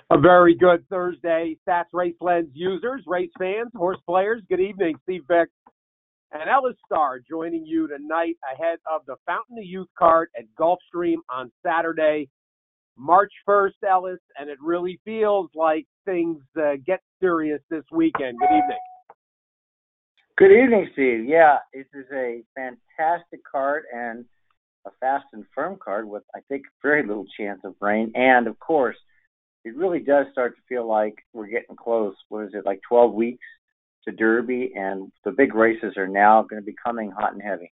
A very good Thursday, Stats Race Lens users, race fans, horse players. Good evening, Steve Beck and Ellis Starr joining you tonight ahead of the Fountain of Youth card at Gulfstream on Saturday, March 1st, Ellis, and it really feels like things get serious this weekend. Good evening. Good evening, Steve. Yeah, this is a fantastic card and a fast and firm card with, I think, very little chance of rain. And, of course, it really does start to feel like we're getting close. What is it, like 12 weeks to Derby, and the big races are now going to be coming hot and heavy.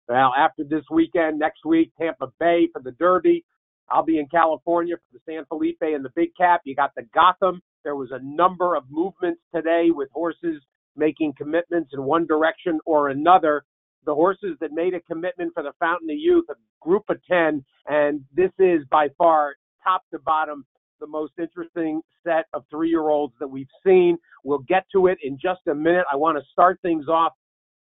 Well, after this weekend, next week, Tampa Bay for the Derby. I'll be in California for the San Felipe and the Big Cap. You got the Gotham. There was a number of movements today with horses making commitments in one direction or another. The horses that made a commitment for the Fountain of Youth, a group of 10, and this is by far top to bottom the most interesting set of 3-year-olds that we've seen. We'll get to it in just a minute. I want to start things off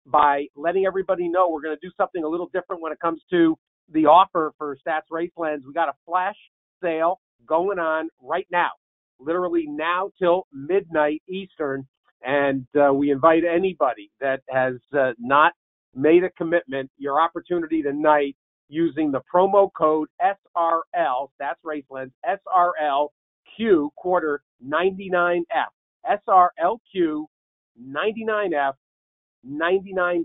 by letting everybody know we're going to do something a little different when it comes to the offer for Stats Race Lens. We got a flash sale going on right now, literally now till midnight Eastern, and we invite anybody that has not made a commitment, your opportunity tonight, using the promo code SRL, that's Race Lens, SRLQ quarter 99F. SRLQ 99F, $99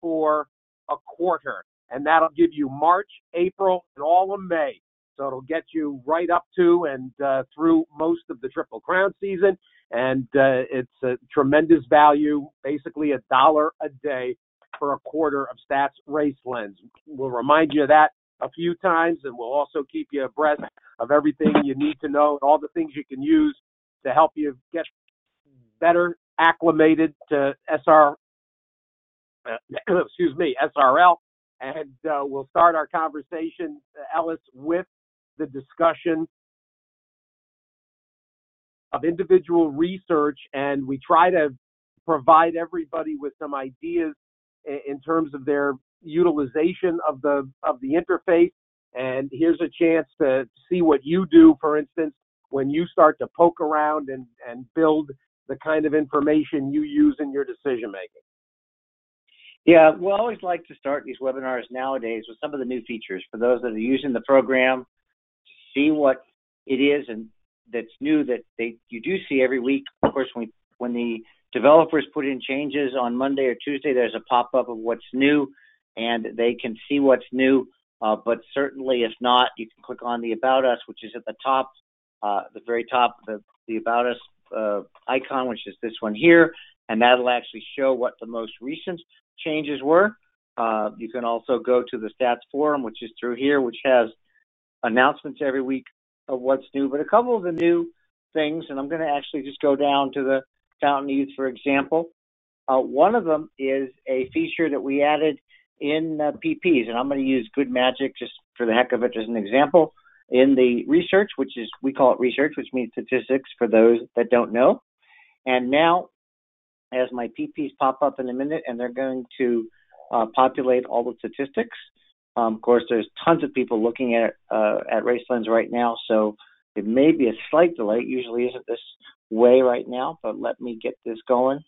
for a quarter. And that'll give you March, April, and all of May. So it'll get you right up to and through most of the Triple Crown season. And it's a tremendous value, basically $1 a day for a quarter of Stats Race Lens. We'll remind you of that a few times, and we'll also keep you abreast of everything you need to know and all the things you can use to help you get better acclimated to SRL. And we'll start our conversation, Ellis, with the discussion of individual research, and we try to provide everybody with some ideas in terms of their utilization of the interface. And here's a chance to see what you do, for instance, when you start to poke around and build the kind of information you use in your decision making. Yeah, we always like to start these webinars nowadays with some of the new features for those that are using the program, to see what it is and that's new that you do see every week. Of course, when the developers put in changes on Monday or Tuesday, there's a pop-up of what's new, and they can see what's new. But certainly, if not, you can click on the About Us, which is at the top, the very top, the About Us icon, which is this one here, and that'll actually show what the most recent changes were. You can also go to the Stats Forum, which is through here, which has announcements every week of what's new. But a couple of the new things, and I'm going to actually just go down to the Fountain of Youth, for example. One of them is a feature that we added in PPs, and I'm going to use Good Magic just for the heck of it as an example. In the research, we call it research, which means statistics for those that don't know. And now, as my PPs pop up in a minute, and they're going to populate all the statistics. Of course, there's tons of people looking at Race Lens right now, so it may be a slight delay. It usually isn't this way right now, but let me get this going.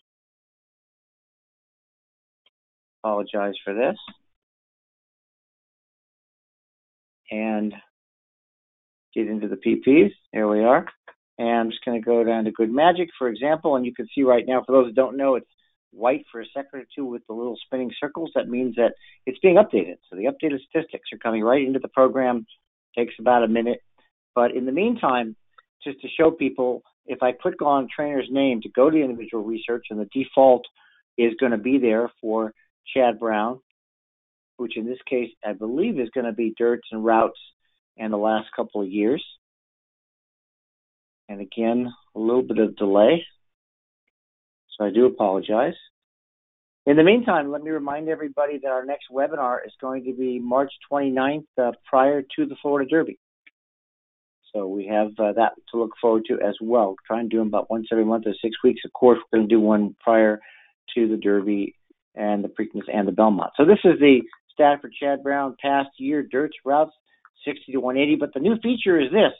Apologize for this. And get into the PPs. There we are. And I'm just going to go down to Good Magic, for example, and you can see right now, for those that don't know, it's white for a second or two with the little spinning circles. That means that it's being updated. So the updated statistics are coming right into the program. Takes about a minute. But in the meantime, just to show people, if I click on trainer's name to go to individual research, and the default is going to be there for Chad Brown, which in this case I believe is going to be Dirts and Routes and the last couple of years. And again, a little bit of delay. So I do apologize. In the meantime, let me remind everybody that our next webinar is going to be March 29th, prior to the Florida Derby. So we have that to look forward to as well. Try and do them about once every month or 6 weeks. Of course, we're going to do one prior to the Derby and the Preakness and the Belmont. So this is the stat for Chad Brown past year, Dirts, Routes, 60 to 180. But the new feature is this.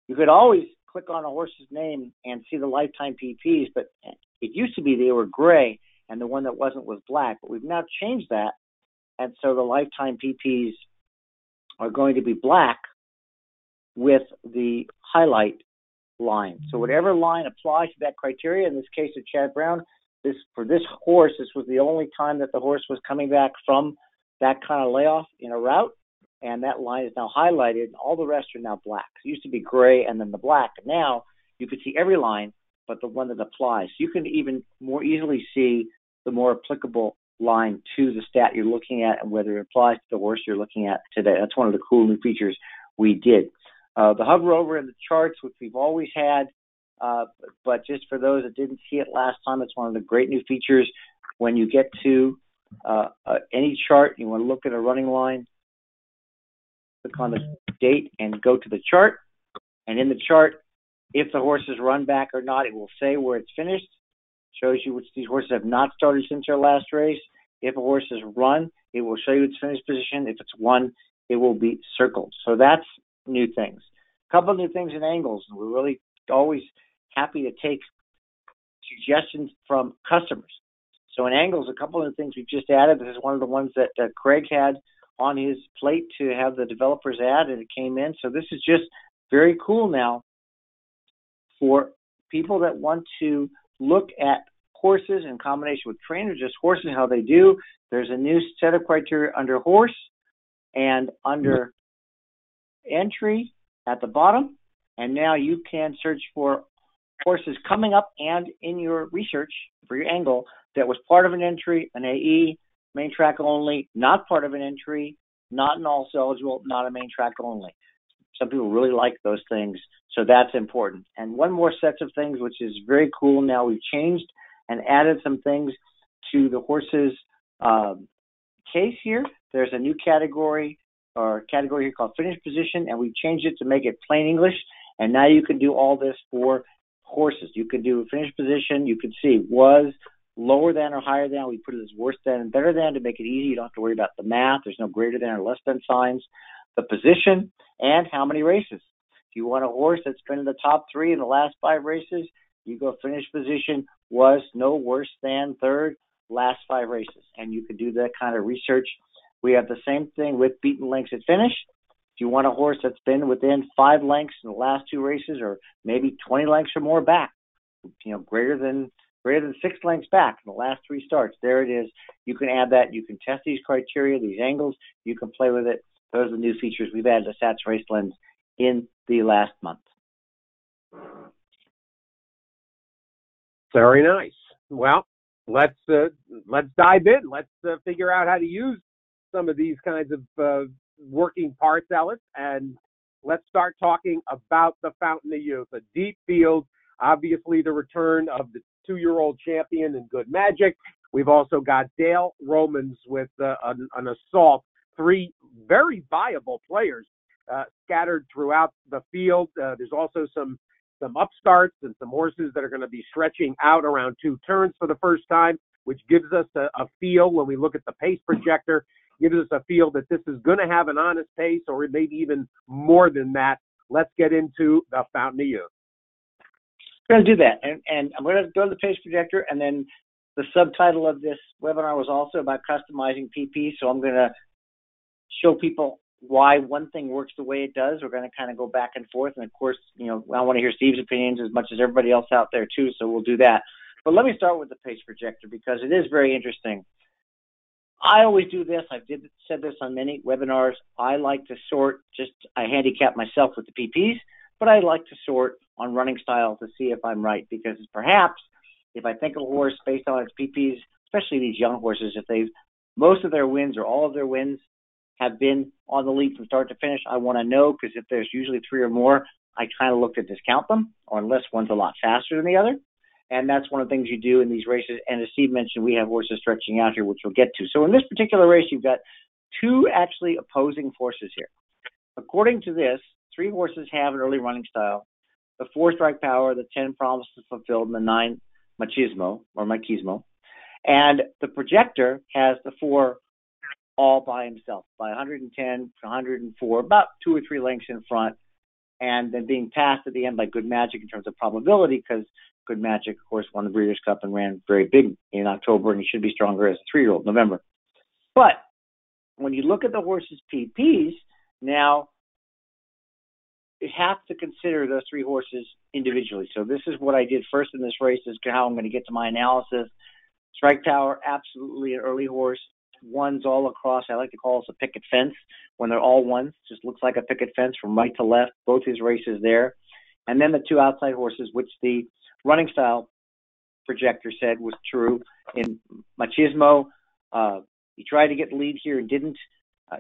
You could always click on a horse's name and see the lifetime PPs, but it used to be they were gray and the one that wasn't was black, but we've now changed that. And so the lifetime PPs are going to be black with the highlight line. So whatever line applies to that criteria, in this case of Chad Brown, for this horse, this was the only time that the horse was coming back from that kind of layoff in a route, and that line is now highlighted, and all the rest are now black. It used to be gray and then the black. Now you could see every line but the one that applies. So you can even more easily see the more applicable line to the stat you're looking at and whether it applies to the horse you're looking at today. That's one of the cool new features we did. The hover over in the charts, which we've always had, but just for those that didn't see it last time, it's one of the great new features. When you get to any chart, you want to look at a running line, click on the date and go to the chart. And in the chart, if the horse is run back or not, it will say where it's finished. Shows you which these horses have not started since their last race. If a horse is run, it will show you its finished position. If it's won, it will be circled. So that's new things. A couple of new things in angles. We're really always happy to take suggestions from customers. So in angles, a couple of the things we've just added. This is one of the ones that Craig had on his plate to have the developers add, and it came in. So this is just very cool now for people that want to look at horses in combination with trainers, just horses, how they do. There's a new set of criteria under horse and under entry at the bottom. And now you can search for horses coming up and in your research for your angle that was part of an entry, an AE, main track only, not part of an entry, not an also eligible, not a main track only. Some people really like those things, so that's important. And one more set of things, which is very cool now, we've changed and added some things to the horse's case here. There's a new category here called finish position, and we've changed it to make it plain English. And now you can do all this for horses. You can do finish position. You can see was lower than or higher than. We put it as worse than and better than to make it easy. You don't have to worry about the math. There's no greater than or less than signs. The position and how many races. If you want a horse that's been in the top 3 in the last 5 races, you go finish position was no worse than third last 5 races. And you can do that kind of research. We have the same thing with beaten lengths at finish. If you want a horse that's been within 5 lengths in the last 2 races or maybe 20 lengths or more back, greater than 6 lengths back in the last 3 starts, there it is. You can add that. You can test these criteria, these angles. You can play with it. Those are the new features we've added to Stats Race Lens in the last month. Very nice. Well, let's dive in. Let's figure out how to use some of these kinds of working parts, Ellis, and let's start talking about the Fountain of Youth, a deep field. Obviously, the return of the 2-year-old champion in Good Magic. We've also got Dale Romans with an assault. 3 very viable players scattered throughout the field. There's also some upstarts and some horses that are going to be stretching out around 2 turns for the first time, which gives us a feel when we look at the pace projector, gives us a feel that this is going to have an honest pace or maybe even more than that. Let's get into the Fountain of Youth. I'm going to do that. And I'm going to go to the pace projector, and then the subtitle of this webinar was also about customizing PP, so I'm going to show people why one thing works the way it does. We're going to kind of go back and forth. And, of course, I want to hear Steve's opinions as much as everybody else out there, too, so we'll do that. But let me start with the pace projector because it is very interesting. I always do this. I've said this on many webinars. I like to sort I handicap myself with the PPs, but I like to sort on running style to see if I'm right because perhaps if I think of a horse based on its PPs, especially these young horses, if most of their wins or all of their wins have been on the lead from start to finish, I want to know because if there's usually 3 or more, I kind of look to discount them or unless one's a lot faster than the other. And that's one of the things you do in these races. And as Steve mentioned, we have horses stretching out here, which we'll get to. So in this particular race, you've got 2 actually opposing forces here. According to this, 3 horses have an early running style. The 4 strike power, the 10 promises fulfilled, and the 9 machismo. And the projector has the 4 all by himself, by 110 to 104, about 2 or 3 lengths in front. and then being passed at the end by Good Magic in terms of probability, because Good Magic, of course, won the Breeders' Cup and ran very big in October, and he should be stronger as a 3-year-old in November. But when you look at the horse's PPs, now you have to consider those 3 horses individually. So this is what I did first in this race, is how I'm going to get to my analysis. Strike Power, absolutely an early horse. Ones all across. I like to call this a picket fence. When they're all ones, just looks like a picket fence from right to left. Both his races there. And then the 2 outside horses, which the running style projector said was true. In Machismo, he tried to get the lead here and didn't.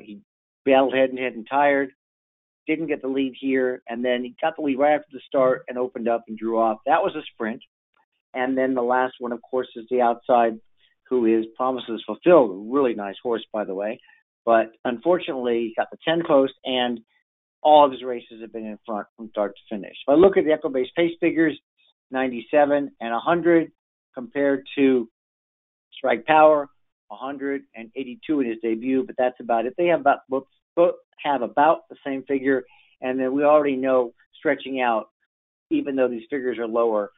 He battled head-and-head and tired. Didn't get the lead here. And then he got the lead right after the start and opened up and drew off. That was a sprint. And then the last one, of course, is the outside, who is Promises Fulfilled. A really nice horse, by the way. But unfortunately, he got the 10 post, and all of his races have been in front from start to finish. If I look at the Equibase pace figures, 97 and 100 compared to Strike Power, 182 in his debut, but that's about it. They have both have about the same figure, and then we already know, stretching out, even though these figures are lower,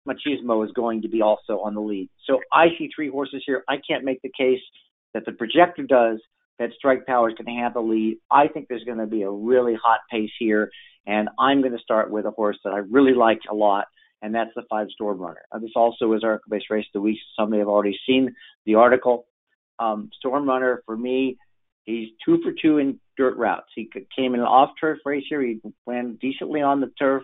Machismo is going to be also on the lead. So I see 3 horses here. I can't make the case that the projector does that Strike Power is going to have the lead. I think there's going to be a really hot pace here, and I'm going to start with a horse that I really like a lot, and that's the 5 Storm Runner. This also is our Equibase Race of the Week. Some may have already seen the article. Storm Runner, for me, he's 2 for 2 in dirt routes. He came in an off-turf race here. He ran decently on the turf.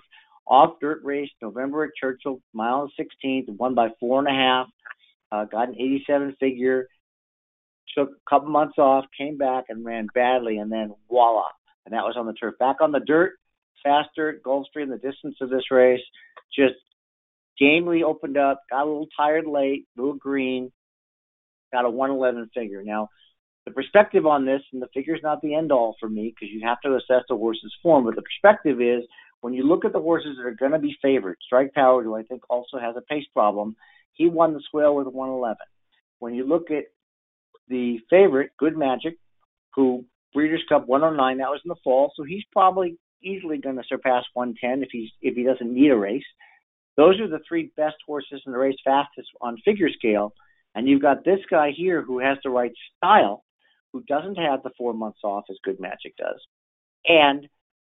Off-dirt race, November at Churchill, mile and 16th, won by 4.5. Got an 87 figure. Took a couple months off, came back and ran badly, and then voila. And that was on the turf. Back on the dirt, fast dirt, Gulfstream, the distance of this race, just gamely opened up, got a little tired late, a little green, got a 111 figure. Now, the perspective on this, and the figure's not the end-all for me, because you have to assess the horse's form, but the perspective is, when you look at the horses that are going to be favored, Strike Power, who I think also has a pace problem, he won the Swale with a 111. When you look at the favorite, Good Magic, who Breeders' Cup 109, that was in the fall, so he's probably easily going to surpass 110 if he doesn't need a race. Those are the 3 best horses in the race, fastest on figure scale, and you've got this guy here who has the right style, who doesn't have the 4 months off as Good Magic does, and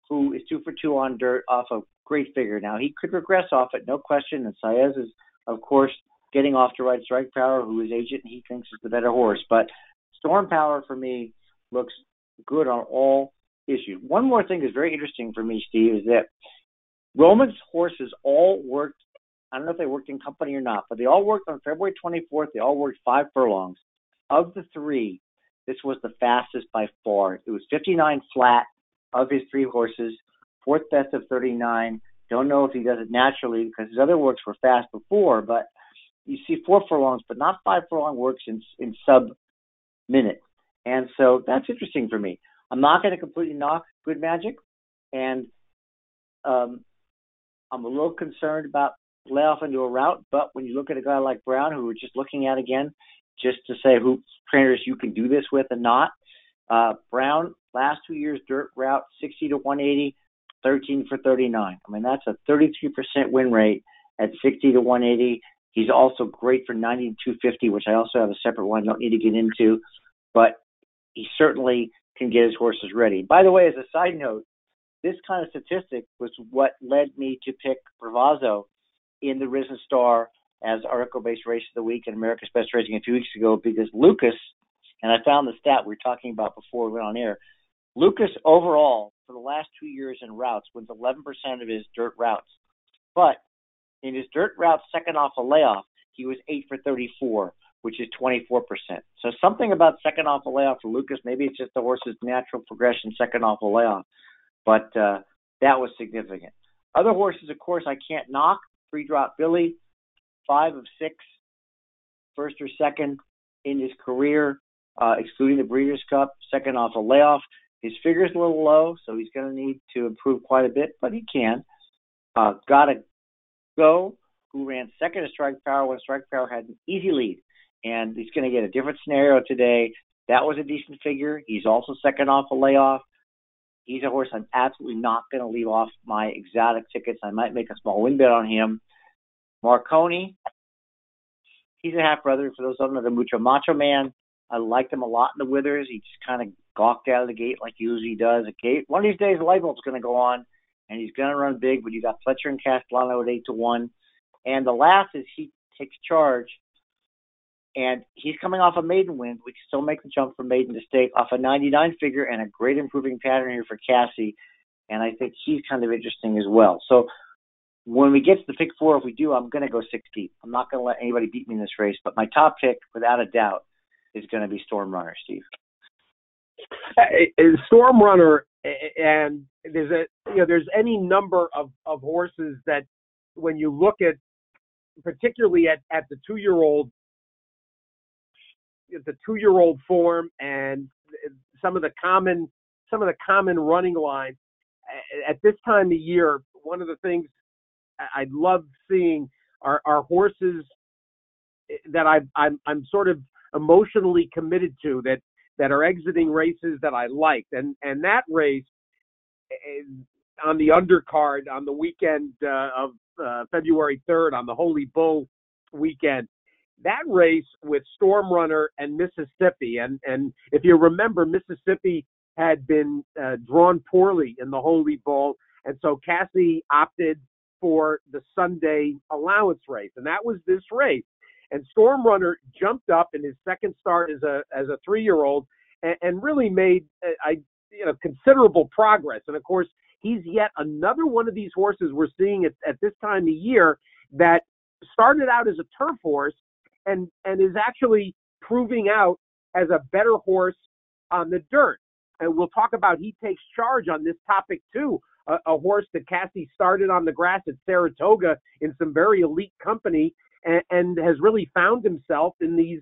who is 2 for 2 on dirt off a great figure. Now, he could regress off it, no question, and Saez is, of course, getting off to ride Strike Power, who is agent, and he thinks is the better horse. But Storm Power, for me, looks good on all issues. One more thing that's very interesting for me, Steve, is that Roman's horses all worked, I don't know if they worked in company or not, but they all worked on February 24th. They all worked 5 furlongs. Of the 3, this was the fastest by far. It was 59 flat of his 3 horses, 4th best of 39. Don't know if he does it naturally because his other works were fast before, but you see 4 furlongs, but not 5 furlong works in sub-minute. And so that's interesting for me. I'm not going to completely knock Good Magic, and I'm a little concerned about layoff into a route, but when you look at a guy like Brown, who we're just looking at again, just to say who trainers you can do this with and not, Brown, last 2 years, dirt route, 60 to 180, 13 for 39. I mean, that's a 33% win rate at 60 to 180. He's also great for 90 to 250, which I also have a separate one, don't need to get into, but he certainly can get his horses ready. By the way, as a side note, this kind of statistic was what led me to pick Bravazzo in the Risen Star as our Equibase Race of the Week and America's Best Racing a few weeks ago, because Lucas, and I found the stat we were talking about before we went on air, Lucas overall for the last 2 years in routes wins 11% of his dirt routes. But in his dirt route second off a layoff, he was 8 for 34, which is 24%. So something about second off a layoff for Lucas, maybe it's just the horse's natural progression second off a layoff. But that was significant. Other horses, of course, I can't knock. Free Drop Billy, 5 of 6, first or second in his career, excluding the Breeders' Cup, second off a layoff. His figure's a little low, so he's going to need to improve quite a bit, but he can. Gotta Go, who ran second to Strike Power when Strike Power had an easy lead. And he's going to get a different scenario today. That was a decent figure. He's also second off a layoff. He's a horse I'm absolutely not going to leave off my exotic tickets. I might make a small win bet on him. Marconi, he's a half brother. For those who don't know, the Mucho Macho Man. I liked him a lot in the Withers. He just kind of gawked out of the gate like he usually does. One of these days, the light bulb's going to go on, and he's going to run big. But you got Fletcher and Castellano at 8-1, and the last is He Takes Charge, and he's coming off a maiden win. We can still make the jump from maiden to stake off a 99 figure and a great improving pattern here for Cassie, and I think he's kind of interesting as well. So when we get to the pick four, if we do, I'm going to go 6 deep. I'm not going to let anybody beat me in this race, but my top pick, without a doubt, is going to be Storm Runner, Steve. Storm Runner, and there's any number of horses that when you look at, particularly at the 2-year-old, the 2-year-old form and some of the common running lines at this time of year, one of the things I love seeing are horses that I'm sort of emotionally committed to that are exiting races that I liked, and that race on the undercard on the weekend of February 3rd on the Holy Bull weekend. That race with Storm Runner and Mississippi, and if you remember, Mississippi had been drawn poorly in the Holy Bull, and so Cassie opted for the Sunday allowance race, and that was this race. And Storm Runner jumped up in his second start as a 3-year-old and really made considerable progress. And of course, he's yet another one of these horses we're seeing at this time of year that started out as a turf horse and is actually proving out as a better horse on the dirt. And we'll talk about He Takes Charge on this topic too, a horse that Cassie started on the grass at Saratoga in some very elite company and has really found himself in these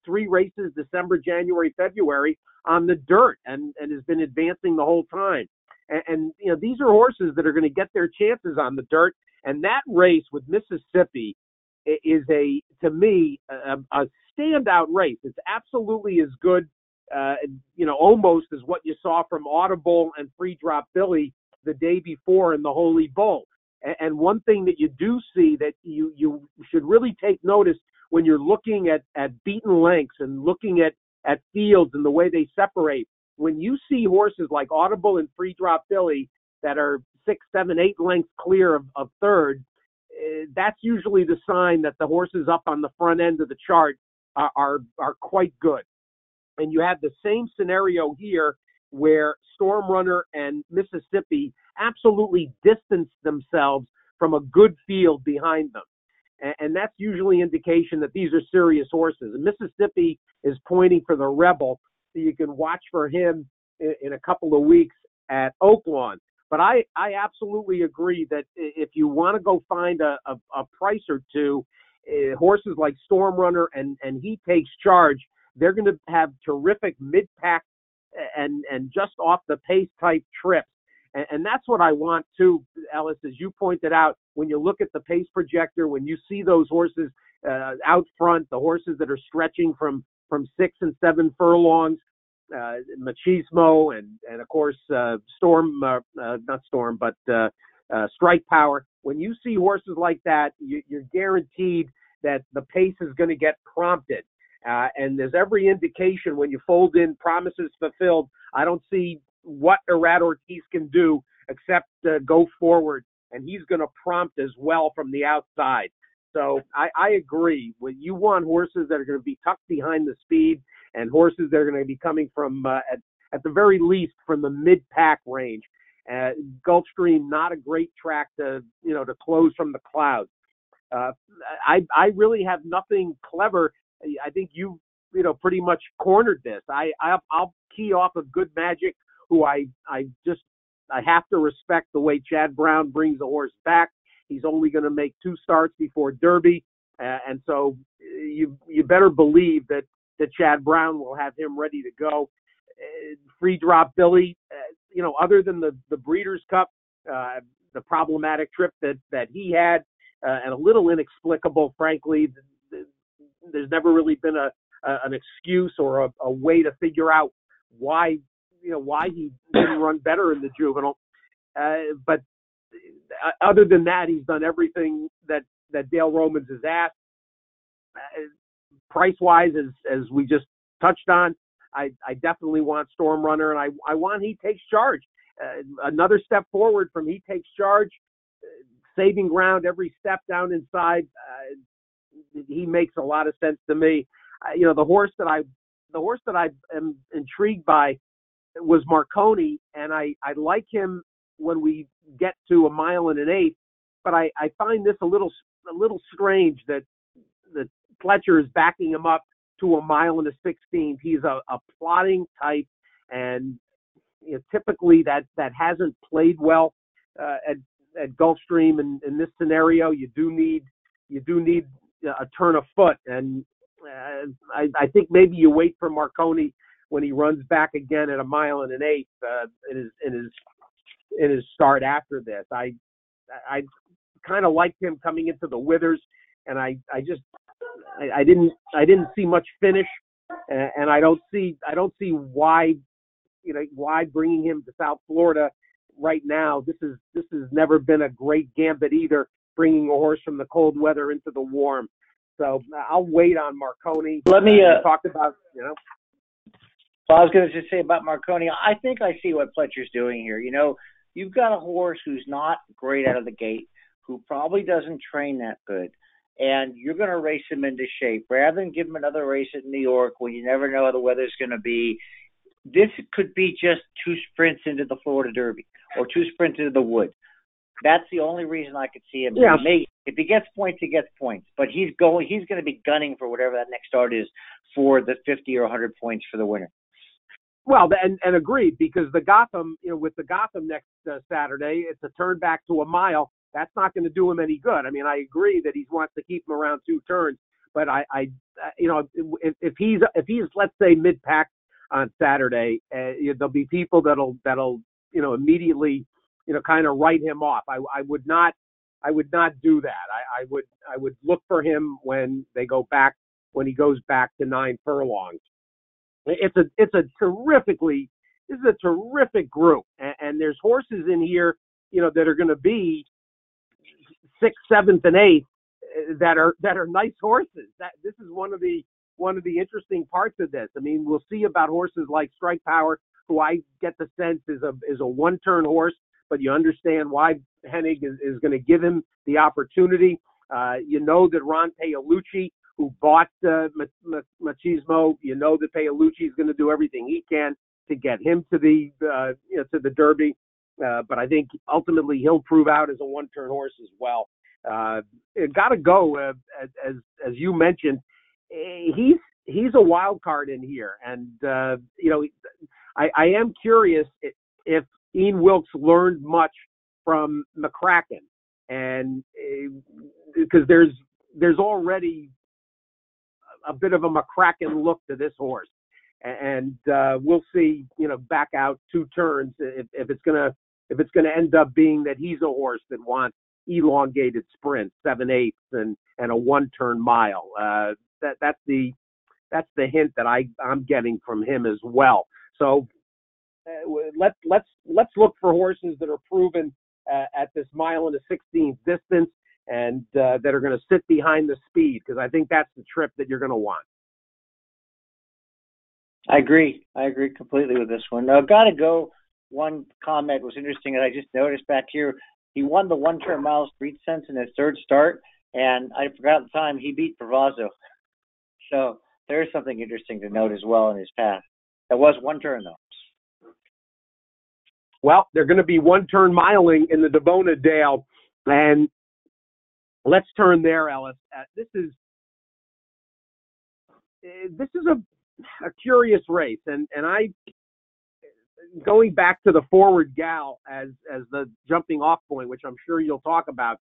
3 races, December, January, February, on the dirt and has been advancing the whole time. And these are horses that are going to get their chances on the dirt. And that race with Mississippi is to me, a standout race. It's absolutely as good, almost as what you saw from Audible and Free Drop Billy the day before in the Holy Bull. And one thing that you do see that you should really take notice when you're looking at beaten lengths and looking at fields and the way they separate, when you see horses like Audible and Free Drop Billy that are 6, 7, 8 lengths clear of third, that's usually the sign that the horses up on the front end of the chart are quite good. And you have the same scenario here where Storm Runner and Mississippi absolutely distance themselves from a good field behind them. And that's usually indication that these are serious horses. And Mississippi is pointing for the Rebel, so you can watch for him in a couple of weeks at Oaklawn. But I absolutely agree that if you want to go find a price or two, horses like Storm Runner and He Takes Charge, they're going to have terrific mid-pack and just off the pace type trips. And that's what I want too, Ellis, as you pointed out, when you look at the pace projector, when you see those horses out front, the horses that are stretching from 6 and 7 furlongs, Machismo and of course Strike Power. When you see horses like that, you're guaranteed that the pace is going to get prompted. And there's every indication when you fold in Promises Fulfilled, I don't see what Irad Ortiz can do except go forward, and he's going to prompt as well from the outside. So I agree. When you want horses that are going to be tucked behind the speed and horses that are going to be coming from, at the very least, from the mid-pack range. Gulfstream, not a great track to close from the clouds. I really have nothing clever. I think you pretty much cornered this. I'll key off of Good Magic, who I have to respect the way Chad Brown brings the horse back. He's only going to make 2 starts before Derby, and so you better believe that Chad Brown will have him ready to go. Free Drop Billy, other than the Breeders' Cup, the problematic trip that he had, and a little inexplicable, frankly. There's never really been an excuse or a way to figure out why why he didn't run better in the juvenile. But other than that, he's done everything that Dale Romans has asked. Price-wise, as we just touched on, I definitely want Storm Runner, and I want He Takes Charge. Another step forward from He Takes Charge, saving ground every step down inside. He makes a lot of sense to me. The horse that I am intrigued by was Marconi, and I like him when we get to 1 mile and an eighth. But I find this a little strange that Fletcher is backing him up to 1 mile and a 16th. He's a plotting type, and typically that hasn't played well at Gulfstream. In this scenario, you do need a turn of foot, and I think maybe you wait for Marconi when he runs back again at 1 mile and an eighth in his start after this. I kind of liked him coming into the Withers, and I didn't see much finish, and I don't see why bringing him to South Florida right now. This has never been a great gambit either, bringing a horse from the cold weather into the warm. So I'll wait on Marconi. Let me talk about So I was going to just say about Marconi, I think I see what Fletcher's doing here. You've got a horse who's not great out of the gate, who probably doesn't train that good, and you're going to race him into shape. Rather than give him another race at New York when you never know how the weather's going to be, this could be just 2 sprints into the Florida Derby or 2 sprints into the Wood. That's the only reason I could see him. Yeah. If he gets points, he gets points. But he's going to be gunning for whatever that next start is for the 50 or 100 points for the winner. Well, and agreed, because the Gotham, with the Gotham next Saturday, it's a turn back to 1 mile. That's not going to do him any good. I mean, I agree that he wants to keep him around 2 turns, but if he's let's say mid pack on Saturday, there'll be people that'll immediately kind of write him off. I would not do that. I would look for him when he goes back to 9 furlongs. This is a terrific group, and there's horses in here, that are going to be 6th, 7th, and 8th that are nice horses. This is one of the interesting parts of this. I mean, we'll see about horses like Strike Power, who I get the sense is a 1-turn horse, but you understand why Hennig is going to give him the opportunity. That Ron Paolucci, who bought Machismo, that Paolucci is going to do everything he can to get him to the Derby. But I think ultimately he'll prove out as a 1-turn horse as well. It got to go, as you mentioned. He's a wild card in here, and I am curious if Ian Wilkes learned much from McCracken, and because there's already a bit of a McCracken look to this horse, and we'll see. Back out 2 turns if it's gonna end up being that he's a horse that wants elongated sprints, 7/8 and a 1-turn mile. That's the hint that I'm getting from him as well. So let's look for horses that are proven at this 1 mile and a 16th distance, and that are going to sit behind the speed, because I think that's the trip that you're going to want. I agree completely with this one. Now, got to go. One comment was interesting that I just noticed back here. He won the 1-turn mile Street Sense in his 3rd start, and I forgot the time he beat Bravazzo. So there's something interesting to note as well in his path. That was 1 turn, though. Well, they're going to be 1-turn miling in the Davona Dale, and let's turn there, Ellis. This is a curious race, and I, going back to the Forward Gal as the jumping off point, which I'm sure you'll talk about,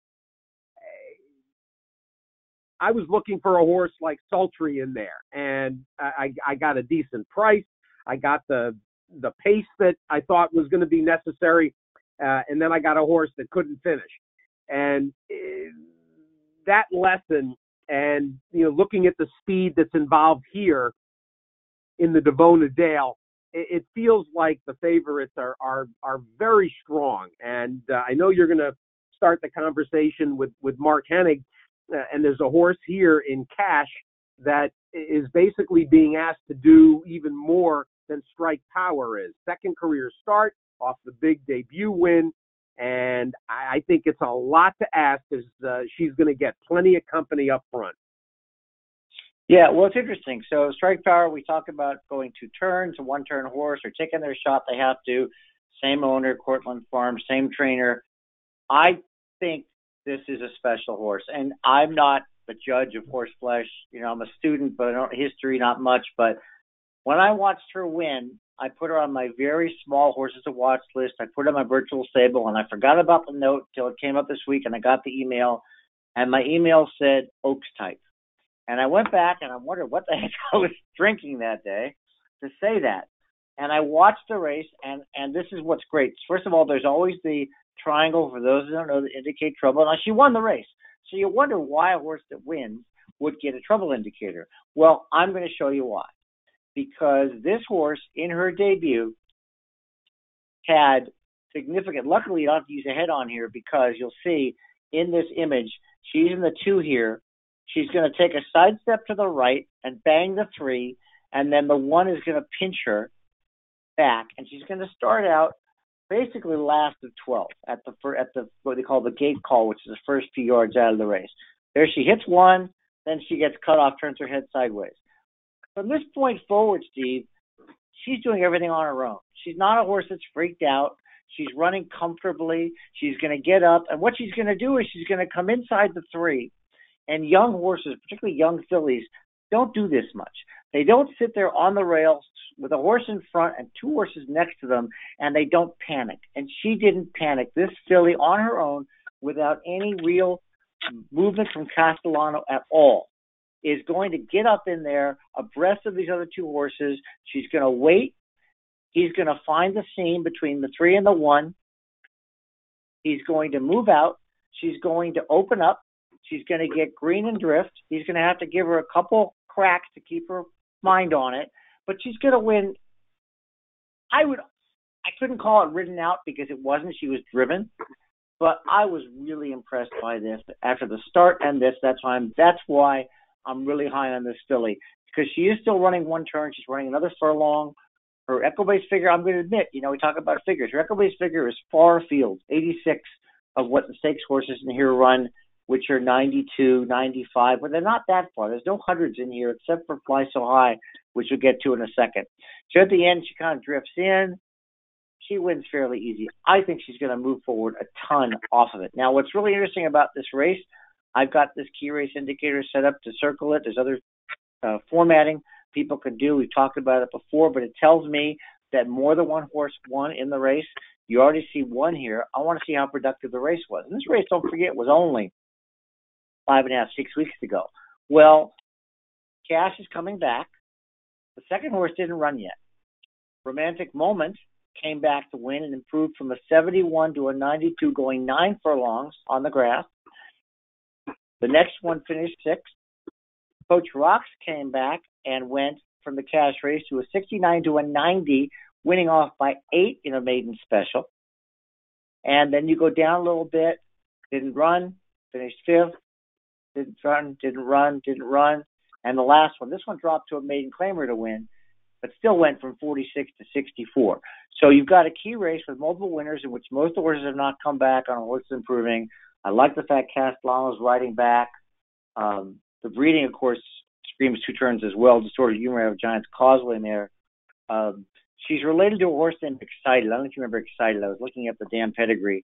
I was looking for a horse like Sultry in there, and I got a decent price. I got the pace that I thought was going to be necessary, and then I got a horse that couldn't finish. And that lesson, and looking at the speed that's involved here in the Davona Dale, it feels like the favorites are very strong. And I know you're going to start the conversation with Mark Hennig, and there's a horse here in Cash that is basically being asked to do even more than Strike Power is. Second career start off the big debut win, and I think it's a lot to ask because she's going to get plenty of company up front. Yeah, well, it's interesting. So Strike Power, we talk about going 2 turns, a 1-turn horse, or taking their shot. They have to. Same owner, Cortland Farm, same trainer. I think this is a special horse, and I'm not a judge of horse flesh. I'm a student, but I don't history, not much. But when I watched her win, I put her on my very small horses to watch list. I put her on my virtual stable, and I forgot about the note till it came up this week, and I got the email, and my email said Oaks type. And I went back and I wondered what the heck I was drinking that day to say that. And I watched the race, and this is what's great. First of all, there's always the triangle for those who don't know that indicate trouble. Now, she won the race. So you wonder why a horse that wins would get a trouble indicator. Well, I'm going to show you why. Because this horse, in her debut, had significant – luckily, you don't have to use a head on here because you'll see in this image, she's in the 2 here. She's going to take a side step to the right and bang the 3, and then the 1 is going to pinch her back, and she's going to start out basically last of 12 at the what they call the gate call, which is the first few yards out of the race. There she hits 1, then she gets cut off, turns her head sideways. From this point forward, Steve, she's doing everything on her own. She's not a horse that's freaked out. She's running comfortably. She's going to get up, and what she's going to do is she's going to come inside the 3. And young horses, particularly young fillies, don't do this much. They don't sit there on the rails with a horse in front and 2 horses next to them, and they don't panic. And she didn't panic. This filly on her own, without any real movement from Castellano at all, is going to get up in there abreast of these other 2 horses. She's going to wait. He's going to find the seam between the 3 and the 1. He's going to move out. She's going to open up. She's going to get green and drift. He's going to have to give her a couple cracks to keep her mind on it, but she's going to win. I couldn't call it ridden out because it wasn't. She was driven, but I was really impressed by this after the start and this. That's why I'm really high on this filly, because she is still running 1 turn. She's running another furlong. Her Equibase figure, I'm going to admit, we talk about figures. Her Equibase figure is far afield, 86 of what the stakes horses in here run, which are 92, 95, but they're not that far. There's no hundreds in here except for Fly So High, which we'll get to in a second. So at the end, she kind of drifts in. She wins fairly easy. I think she's going to move forward a ton off of it. Now, what's really interesting about this race, I've got this key race indicator set up to circle it. There's other formatting people can do. We've talked about it before, but it tells me that more than 1 horse won in the race. You already see 1 here. I want to see how productive the race was. And this race, don't forget, was only 5.5, 6 weeks ago. Well, Cash is coming back. The second horse didn't run yet. Romantic Moment came back to win and improved from a 71 to a 92, going 9 furlongs on the grass. The next one finished 6th. Coach Rocks came back and went from the Cash race to a 69 to a 90, winning off by 8 in a maiden special. And then you go down a little bit, didn't run, finished 5th. Didn't run. And the last one, this one dropped to a maiden claimer to win, but still went from 46 to 64. So you've got a key race with multiple winners in which most of the horses have not come back on horses improving. I like the fact Castellano's riding back. The breeding, of course, screams 2 turns as well. Distorted Humor of Giant's Causeway in there. She's related to a horse named Excited. I don't know if you remember Excited. I was looking at the damn pedigree.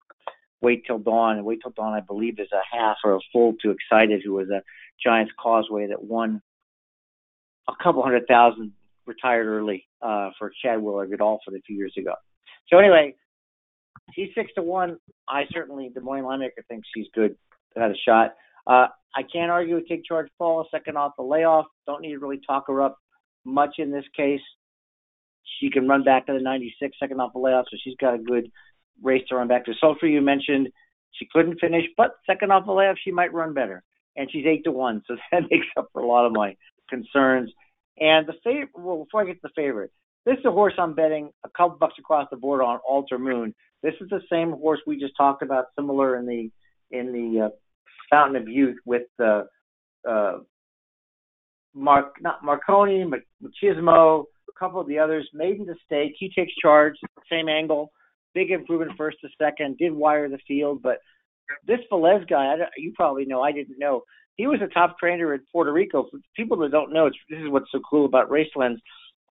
Wait Till Dawn, I believe, is a half or a full to Excited, who was a Giant's Causeway that won a couple 100,000, retired early for Chad Willard Godolphin a few years ago. So anyway, she's 6-1. The morning line maker thinks she's good, had a shot. I can't argue with Take Charge Paul, second off the layoff. Don't need to really talk her up much in this case. She can run back to the 96, second off the layoff, so she's got a good race to run back to. Sultry, you mentioned she couldn't finish, but second off the layoff, she might run better. And she's 8-1, so that makes up for a lot of my concerns. And the favorite, well, before I get to the favorite, This is a horse I'm betting a couple bucks across the board on, Alter Moon. This is the same horse we just talked about, similar in the Fountain of Youth with the not Marconi, Machismo, a couple of the others. Maiden to stake. He takes charge, same angle, big improvement first to second. Did wire the field, but this Velez guy, you probably know. I didn't know. He was a top trainer in Puerto Rico. For people that don't know, this is what's so cool about Racelands.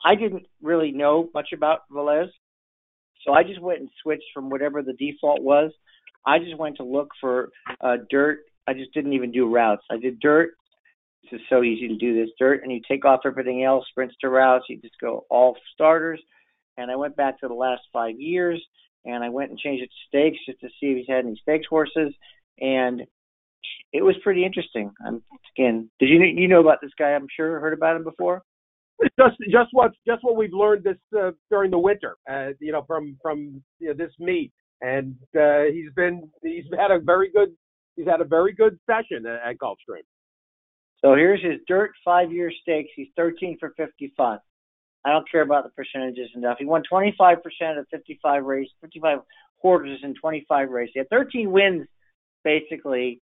I didn't really know much about Velez, so I just went and switched from whatever the default was. I just went to look for dirt. I just didn't even do routes. I did dirt. It's just so easy to do this. Dirt, and you take off everything else, sprints to routes. You just go all starters. And I went back to the last 5 years, and I went and changed it to stakes just to see if he's had any stakes horses. And it was pretty interesting. Again, did you know about this guy? I'm sure heard about him before. Just what we've learned this during the winter, from this meet, and he's had a very good session at Gulfstream. So here's his dirt 5-year stakes. He's 13 for 55. I don't care about the percentages enough. He won 25% of 55 horses in 25 races. He had 13 wins basically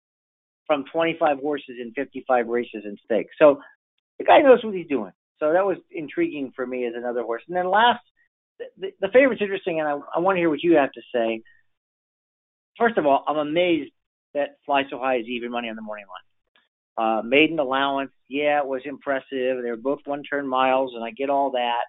from 25 horses in 55 races in stakes. So the guy knows what he's doing. So that was intriguing for me as another horse. And then last, the favorite's interesting, and I want to hear what you have to say. First of all, I'm amazed that Fly So High is even money on the morning line. Maiden allowance, yeah, it was impressive. They were both one-turn miles, and I get all that.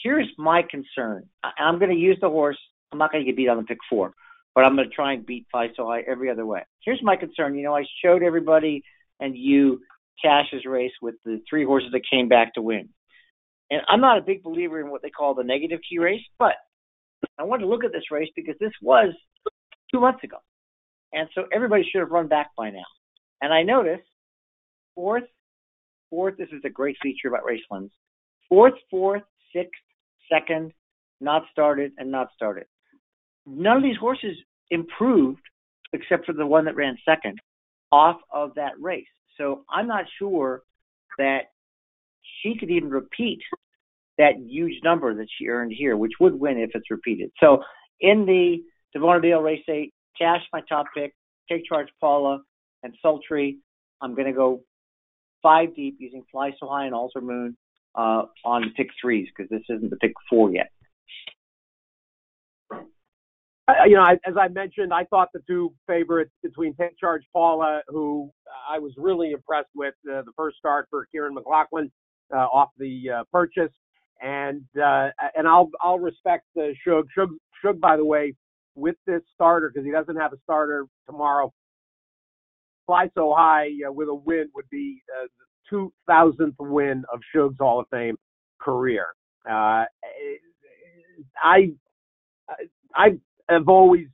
Here's my concern. I'm going to use the horse. I'm not going to get beat on the pick 4, but I'm going to try and beat Fly So High every other way. Here's my concern. I showed everybody and you Cash's race with the 3 horses that came back to win. And I'm not a big believer in what they call the negative key race, but I wanted to look at this race because this was 2 months ago. And so everybody should have run back by now. And I noticed fourth, this is a great feature about Racelands. Fourth, sixth, second, not started, and not started. None of these horses improved except for the one that ran second off of that race. So I'm not sure that she could even repeat that huge number that she earned here, which would win if it's repeated. So in the Davona Dale race 8, Cash, my top pick, Take Charge Paula, and Sultry. I'm going to go 5 deep using Fly So High and Alter Moon on pick 3s because this isn't the pick 4 yet. As I mentioned, I thought the 2 favorites between Take Charge Paula, who I was really impressed with the first start for Kieran McLaughlin off the purchase, and I'll respect Shug. Shug, by the way, with this starter because he doesn't have a starter tomorrow. Fly So High with a win would be the 2000th win of Shug's Hall of Fame career. I'm always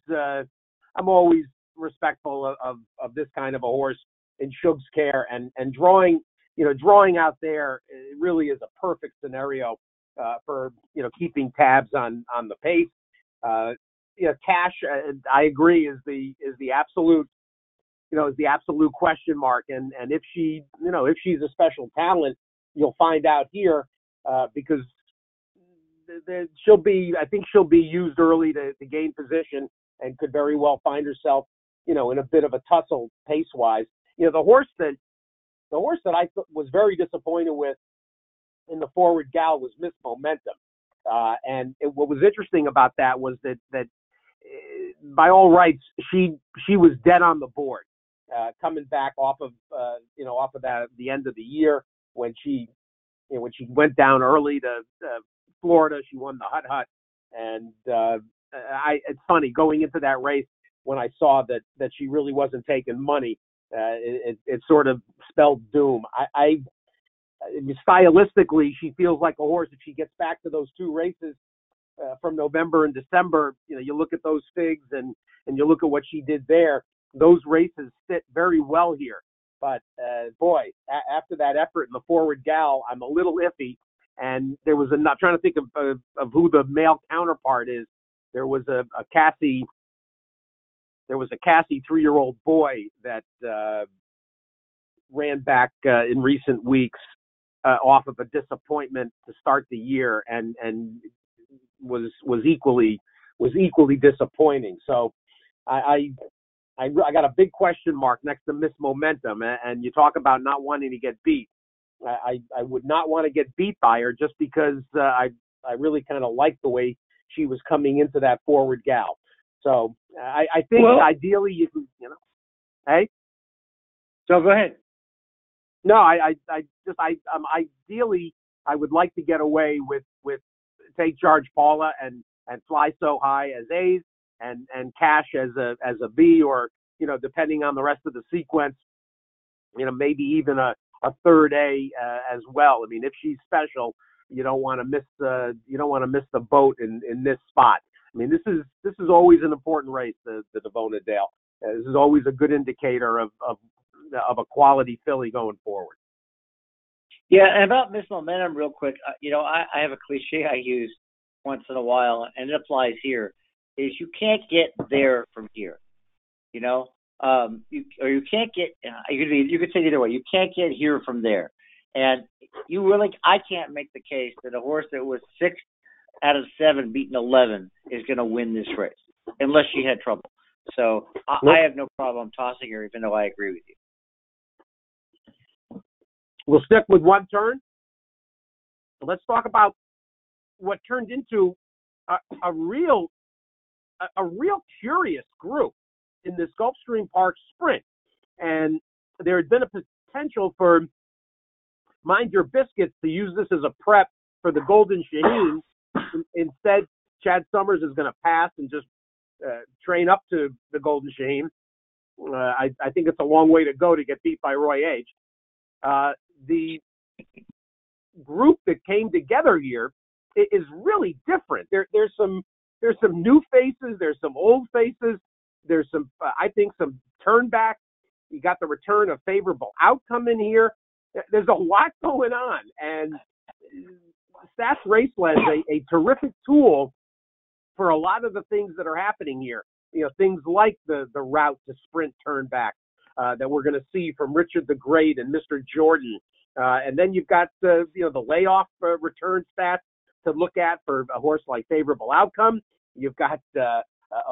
respectful of this kind of a horse in Shug's care, and drawing out there, it really is a perfect scenario for keeping tabs on the pace. Cash, I agree, is the absolute question mark, and if she's a special talent, you'll find out here because I think she'll be used early to gain position and could very well find herself, in a bit of a tussle pace wise. The horse that I was very disappointed with in the Forward Gal was Miss Momentum. What was interesting about that was that by all rights, she was dead on the board, coming back off of that the end of the year when she went down early to Florida. She won the Hut, and it's funny going into that race when I saw that she really wasn't taking money. It sort of spelled doom. Stylistically, she feels like a horse. If she gets back to those 2 races from November and December, you look at those figs and you look at what she did there. Those races fit very well here. But boy, after that effort in the Forward Gal, I'm a little iffy. And there was I'm trying to think of who the male counterpart is. There was a Cassie 3-year-old boy that ran back in recent weeks. off of a disappointment to start the year, and was equally disappointing. So I got a big question mark next to Miss Momentum, and you talk about not wanting to get beat. I would not want to get beat by her just because I really kind of like the way she was coming into that forward gal. So I think ideally you can, hey. So go ahead. No, ideally I would like to get away with Take Charge Paula and Fly So High as A's and Cash as a B, or depending on the rest of the sequence, maybe even a third A as well. I mean, if she's special, you don't want to miss the boat in this spot. I mean, this is always an important race, the Davona Dale. This is always a good indicator of a quality filly going forward. Yeah, and about Miss Momentum, real quick, I have a cliche I use once in a while, and it applies here, is you can't get there from here, you can't get, you could say it either way, you can't get here from there. And I can't make the case that a horse that was 6 out of 7 beating 11 is going to win this race, unless she had trouble. So I have no problem tossing her, even though I agree with you. We'll stick with one turn. Let's talk about what turned into a real curious group in this Gulfstream Park sprint. And there had been a potential for Mind Your Biscuits to use this as a prep for the Golden Shaheen. Instead, Chad Summers is going to pass and just train up to the Golden Shaheen. I think it's a long way to go to get beat by Roy H. The group that came together here is really different. There's some new faces. There's some old faces. There's some, I think, some turn back. You got the return of Favorable Outcome in here. There's a lot going on, and Stats Raceway is a terrific tool for a lot of the things that are happening here. Things like the route to sprint turn back that we're going to see from Richard the Great and Mr. Jordan. And then you've got the layoff return stats to look at for a horse like Favorable Outcome. You've got a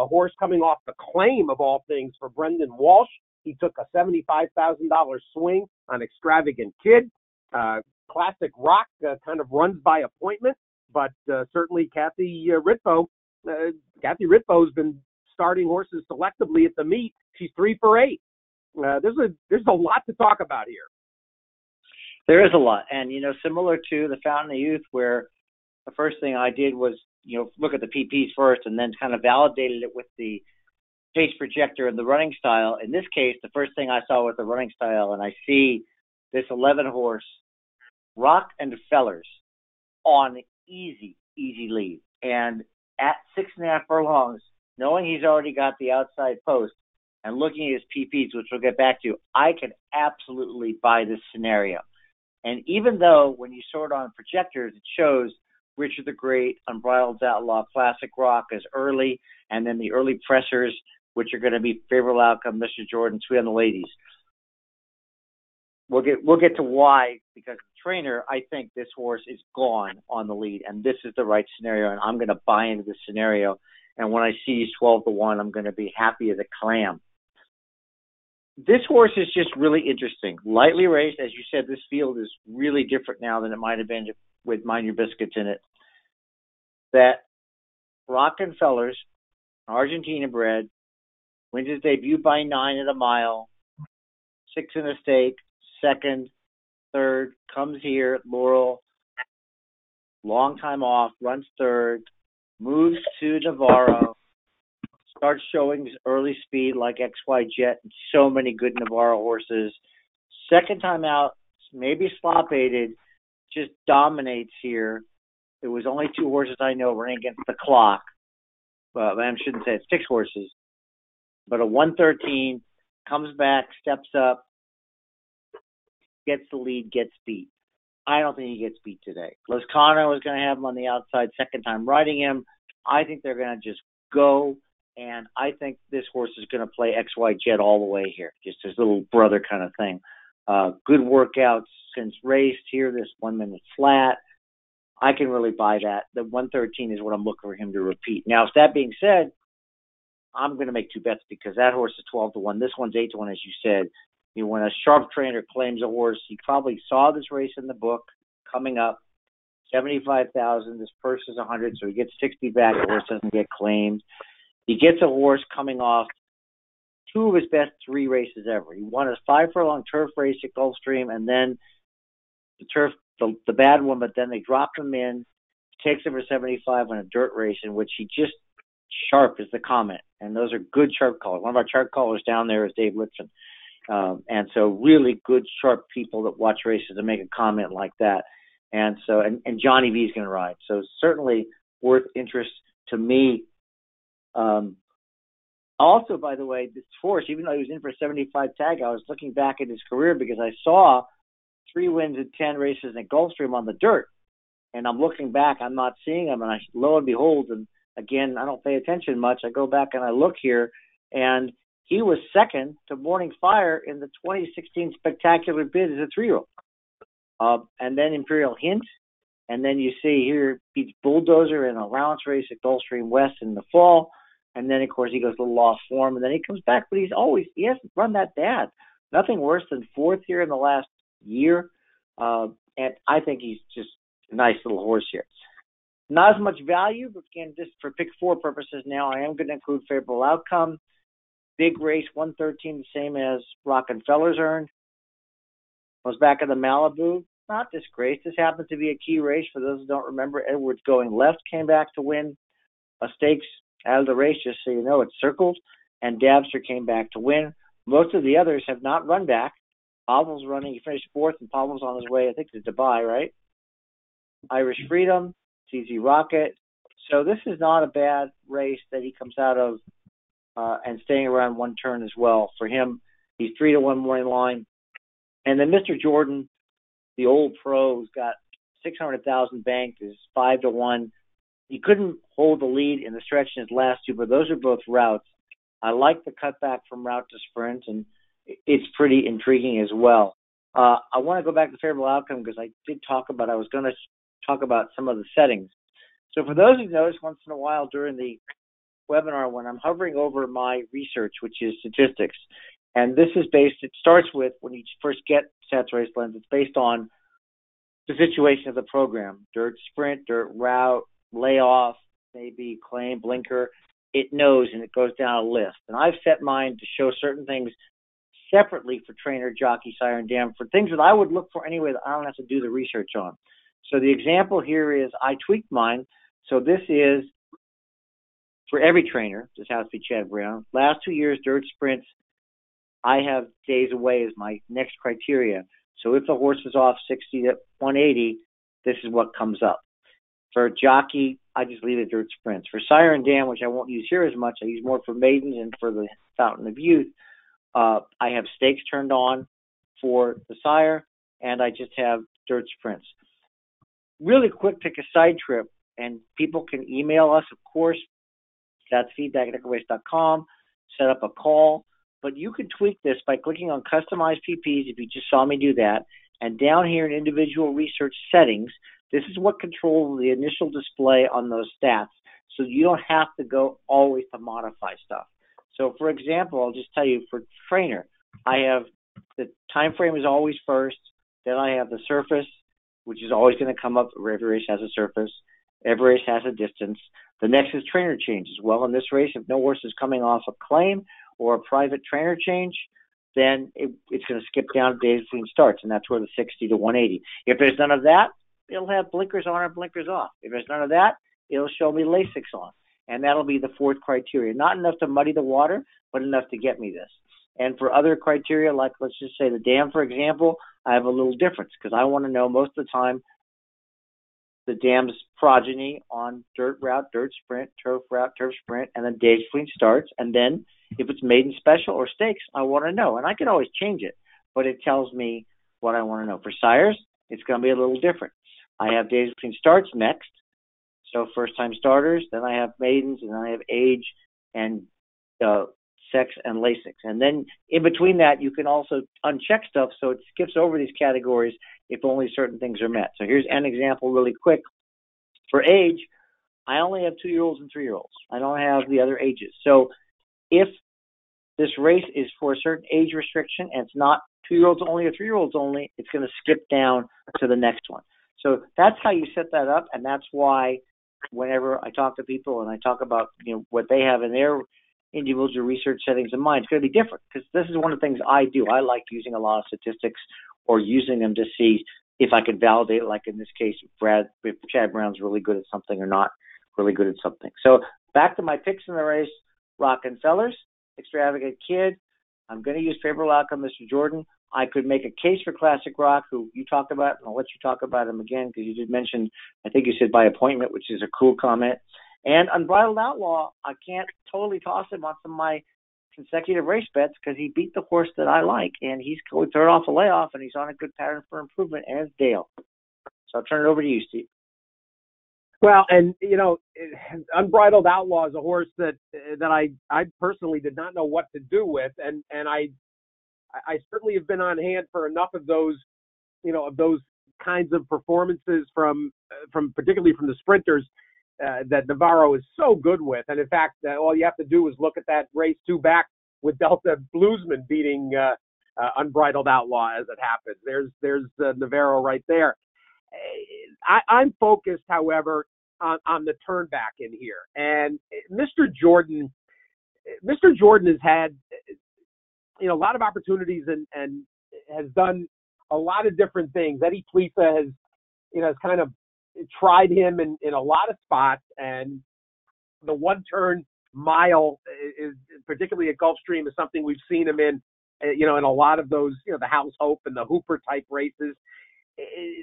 horse coming off the claim of all things for Brendan Walsh. He took a $75,000 swing on Extravagant Kid. Classic Rock kind of runs by appointment, but certainly Kathy Ritvo. Kathy Ritvo's been starting horses selectively at the meet. She's 3 for 8. There's a lot to talk about here. There is a lot, and similar to the Fountain of Youth, where the first thing I did was look at the PPs first, and then kind of validated it with the pace projector and the running style. In this case, the first thing I saw was the running style, and I see this 11 horse Rock and Fellers on easy lead, and at 6.5 furlongs, knowing he's already got the outside post and looking at his PPs, which we'll get back to, I can absolutely buy this scenario. And even though when you sort on projectors, it shows Richard the Great, Unbridled Outlaw, Classic Rock as early, and then the early pressers, which are going to be Favorable Outcome, Mr. Jordan, Sweet on the Ladies. We'll get to why, because the trainer, I think this horse is gone on the lead, and this is the right scenario, and I'm going to buy into this scenario. And when I see he's 12-1, I'm going to be happy as a clam. This horse is just really interesting. Lightly raced, as you said, this field is really different now than it might have been with Mind Your Biscuits in it. That Rockenfeller's, Argentina bred, wins his debut by 9 at a mile, 6 in a stake, second, third, comes here, Laurel, long time off, runs third, moves to Navarro, starts showing his early speed like XY Jet and so many good Navarro horses. Second time out, maybe slop-aided, just dominates here. There was only 2 horses I know running against the clock. Well, I shouldn't say it's 6 horses. But a 113 comes back, steps up, gets the lead, gets beat. I don't think he gets beat today. Lozcano was going to have him on the outside, second time riding him. I think they're going to just go, and I think this horse is going to play XY Jet all the way here, just his little brother kind of thing. good workouts since raced here, this 1 minute flat. I can really buy that. The 113 is what I'm looking for him to repeat. Now, with that being said, I'm going to make two bets because that horse is 12-1. This one's 8-1, as you said. When a sharp trainer claims a horse, he probably saw this race in the book coming up, 75,000. This purse is 100, so he gets 60 back. The horse doesn't get claimed. He gets a horse coming off two of his best three races ever. He won his 5 furlong turf race at Gulfstream, and then the turf, the bad one, but then they dropped him in, takes him for 75 on a dirt race in which he just sharp is the comment. And those are good sharp callers. One of our sharp callers down there is Dave Litson. And so really good, sharp people that watch races and make a comment like that. And so, and Johnny V is going to ride. So certainly worth interest to me. Also, by the way, this horse, even though he was in for a 75 tag, I was looking back at his career because I saw 3 wins in 10 races at Gulfstream on the dirt. And I'm looking back, I'm not seeing him. And lo and behold, and again, I don't pay attention much. I go back and I look here, and he was second to Morning Fire in the 2016 Spectacular Bid as a 3-year-old. And then Imperial Hint. And then you see here, beats Bulldozer in an allowance race at Gulfstream West in the fall. And then, of course, he goes a little off form. And then he comes back, but he hasn't run that bad. Nothing worse than 4th here in the last year. And I think he's just a nice little horse here. Not as much value, but again, just for pick 4 purposes now, I am going to include Favorable Outcome. Big race, 113, the same as Rockefeller's earned. Was back in the Malibu. Not disgraced. This happened to be a key race. For those who don't remember, Edwards Going Left came back to win a stakes out of the race, just so you know. It's circled. And Dabster came back to win. Most of the others have not run back. Pavel's running. He finished 4th, and Pavel's on his way, I think, to Dubai, right? Irish Freedom, CZ Rocket. So this is not a bad race that he comes out of and staying around one turn as well. For him, he's 3-1 morning line. And then Mr. Jordan, the old pro, who's got 600,000 banked, is 5-1. He couldn't hold the lead in the stretch in his last 2, but those are both routes. I like the cutback from route to sprint, and it's pretty intriguing as well. I want to go back to Favorable Outcome because I was going to talk about some of the settings. So for those who notice once in a while during the webinar when I'm hovering over my research, which is statistics, and this is it starts with when you first get Stats Race Lens, it's based on the situation of the program, dirt sprint, dirt route, layoff, maybe claim, blinker. It knows, and it goes down a list. And I've set mine to show certain things separately for trainer, jockey, sire, and dam, for things that I would look for anyway that I don't have to do the research on. So the example here is I tweaked mine. So this is for every trainer. This has to be Chad Brown. Last 2 years, dirt sprints, I have days away as my next criteria. So if the horse is off 60 to 180, this is what comes up. For jockey, I just leave it dirt sprints. For sire and dam, which I won't use here as much, I use more for maidens and for the Fountain of Youth. I have stakes turned on for the sire, and I just have dirt sprints. Really quick, take a side trip, and people can email us, of course. That's feedback@equibase.com. Set up a call. But you can tweak this by clicking on Customize PPs if you just saw me do that. And down here in Individual Research Settings, this is what controls the initial display on those stats. So you don't have to go always to modify stuff. So, for example, I'll just tell you for trainer, I have the time frame is always first. Then I have the surface, which is always going to come up. Every race has a surface. Every race has a distance. The next is trainer change as well. In this race, if no horse is coming off a claim or a private trainer change, then it's going to skip down to days between starts, and that's where the 60 to 180. If there's none of that, it'll have blinkers on or blinkers off. If there's none of that, it'll show me LASIKs on, and that'll be the 4th criteria. Not enough to muddy the water, but enough to get me this. And for other criteria, like let's just say the dam, for example, I have a little difference because I want to know most of the time the dam's progeny on dirt route, dirt sprint, turf route, turf sprint, and then days between starts. And then if it's maiden special or stakes, I want to know. And I can always change it, but it tells me what I want to know. For sires, it's going to be a little different. I have days between starts next. So first-time starters, then I have maidens, and then I have age and sex, and Lasix. And then in between that, you can also uncheck stuff so it skips over these categories if only certain things are met. So here's an example really quick. For age, I only have 2-year-olds and 3-year-olds. I don't have the other ages. So if this race is for a certain age restriction and it's not 2-year-olds only or 3-year-olds only, it's going to skip down to the next one. So that's how you set that up, and that's why whenever I talk to people and I talk about what they have in their individual research settings in mind, it's going to be different, because this is one of the things I do. I like using a lot of statistics or using them to see if I can validate, like in this case, if Chad Brown's really good at something or not really good at something. So back to my picks in the race: Rockefellers, Extravagant Kid. I'm going to use Favorable Outcome, Mr. Jordan. I could make a case for Classic Rock, who you talked about, and I'll let you talk about him again, because you did mention, I think you said by appointment, which is a cool comment. And Unbridled Outlaw, I can't totally toss him on some of my consecutive race bets, because he beat the horse that I like, and he's going third off a layoff, and he's on a good pattern for improvement, and it's Dale. So I'll turn it over to you, Steve. Well, and Unbridled Outlaw is a horse that I personally did not know what to do with, and I certainly have been on hand for enough of those, of those kinds of performances from particularly from the sprinters that Navarro is so good with. And in fact, all you have to do is look at that race 2 back with Delta Bluesman beating Unbridled Outlaw as it happens. There's Navarro right there. I'm focused, however, on the turn back in here. And Mr. Jordan has had a lot of opportunities and has done a lot of different things. Eddie Plisa has kind of tried him in a lot of spots, and the 1-turn mile is particularly at Gulfstream is something we've seen him in a lot of those, the House Hope and the Hooper type races.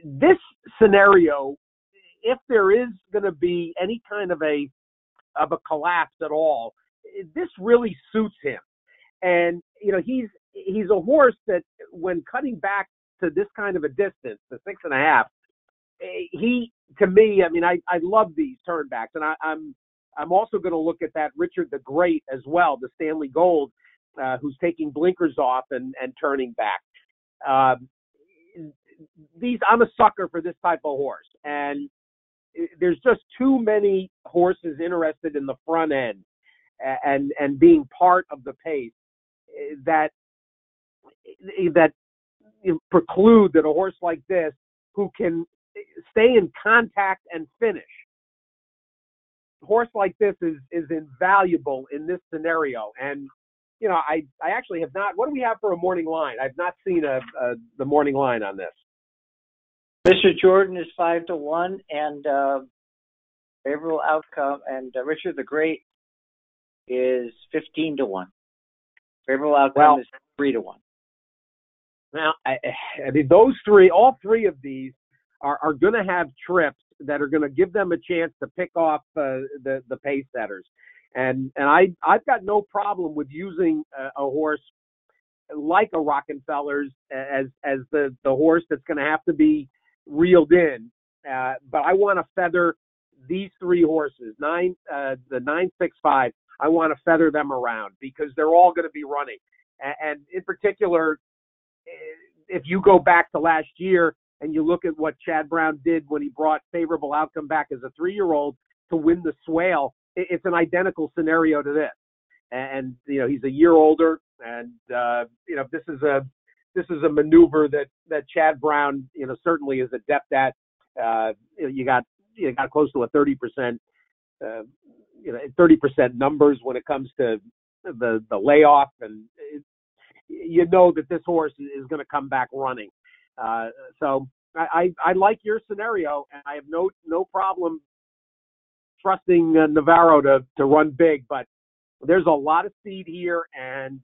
This scenario, if there is going to be any kind of a collapse at all, this really suits him. And he's a horse that, when cutting back to this kind of a distance, the 6.5, to me, I love these turnbacks, and I'm also going to look at that Richard the Great as well, the Stanley Gold, who's taking blinkers off and turning back. I'm a sucker for this type of horse, and there's just too many horses interested in the front end and being part of the pace that preclude that a horse like this, who can stay in contact and finish, a horse like this is invaluable in this scenario. And I actually have not. What do we have for a morning line? I've not seen the morning line on this. Mr. Jordan is 5-1, and Favorable Outcome and Richard the Great is 15-1. Favorable Outcome is 3-1. Now, those three, all three of these are going to have trips that are going to give them a chance to pick off the pace setters, and I've got no problem with using a horse like a Rockefellers as the horse that's going to have to be reeled in, but I want to feather these three horses, the 965. I want to feather them around because they're all going to be running, and in particular, if you go back to last year and you look at what Chad Brown did when he brought Favorable Outcome back as a 3-year-old to win the Swale, it's an identical scenario to this. And he's a year older, and this is a maneuver that Chad Brown certainly is adept at. You got close to a 30%, 30% numbers when it comes to the layoff, and that this horse is going to come back running. So I like your scenario, and I have no problem trusting Navarro to run big, but there's a lot of speed here, and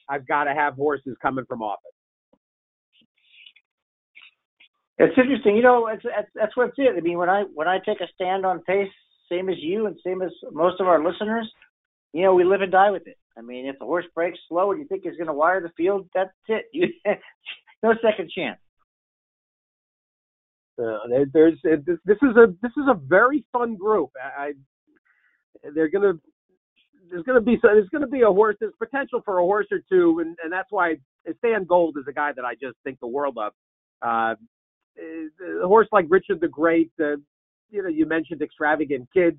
I've got to have horses coming from off it. It's interesting, that's what's it. I mean, when I take a stand on pace, same as you and same as most of our listeners, we live and die with it. I mean, if the horse breaks slow and you think he's going to wire the field, that's it. No second chance. This is a very fun group. They're going to there's going to be a horse. There's potential for a horse or two, and that's why Stan Gold is a guy that I just think the world of. A horse like Richard the Great, you mentioned Extravagant Kid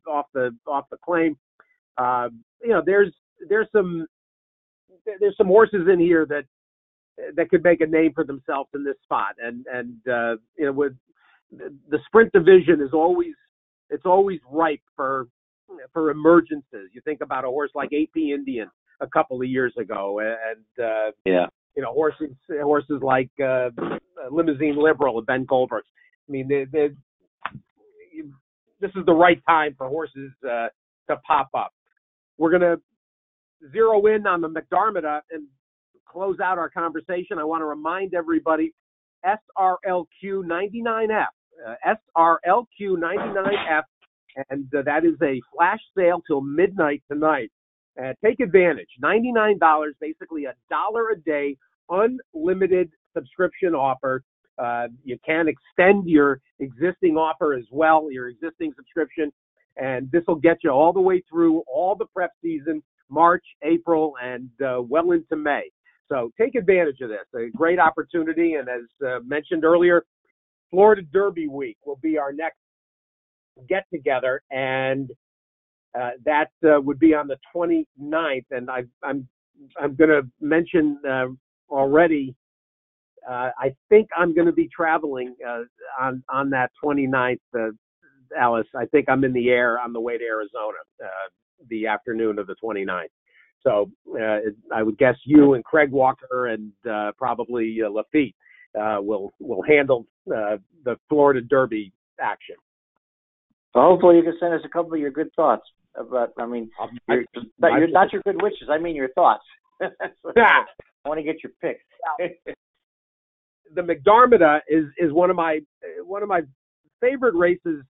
off the claim. There's some horses in here that could make a name for themselves in this spot, and with the sprint division is always ripe for emergences. You think about a horse like AP Indian a couple of years ago, and horses like Limousine Liberal of Ben Colbert. I mean, this is the right time for horses to pop up. We're going to zero in on the McDiarmid and close out our conversation. I want to remind everybody, SRLQ 99F, SRLQ 99F, and that is a flash sale till midnight tonight. Take advantage. $99, basically $1 a day, unlimited subscription offer. You can extend your existing offer as well, your existing subscription, and this will get you all the way through all the prep season, March, April, and well into May. So take advantage of this. A great opportunity, and as mentioned earlier, Florida Derby week will be our next get-together, and that would be on the 29th, and I'm going to mention already, I think I'm going to be traveling on that 29th, Alice. I think I'm in the air on the way to Arizona the afternoon of the 29th. So I would guess you and Craig Walker and probably Lafitte will handle the Florida Derby action. Well, hopefully you can send us a couple of your good thoughts. But not your good wishes. I mean your thoughts. I want to get your picks. The McDiarmid is one of my favorite races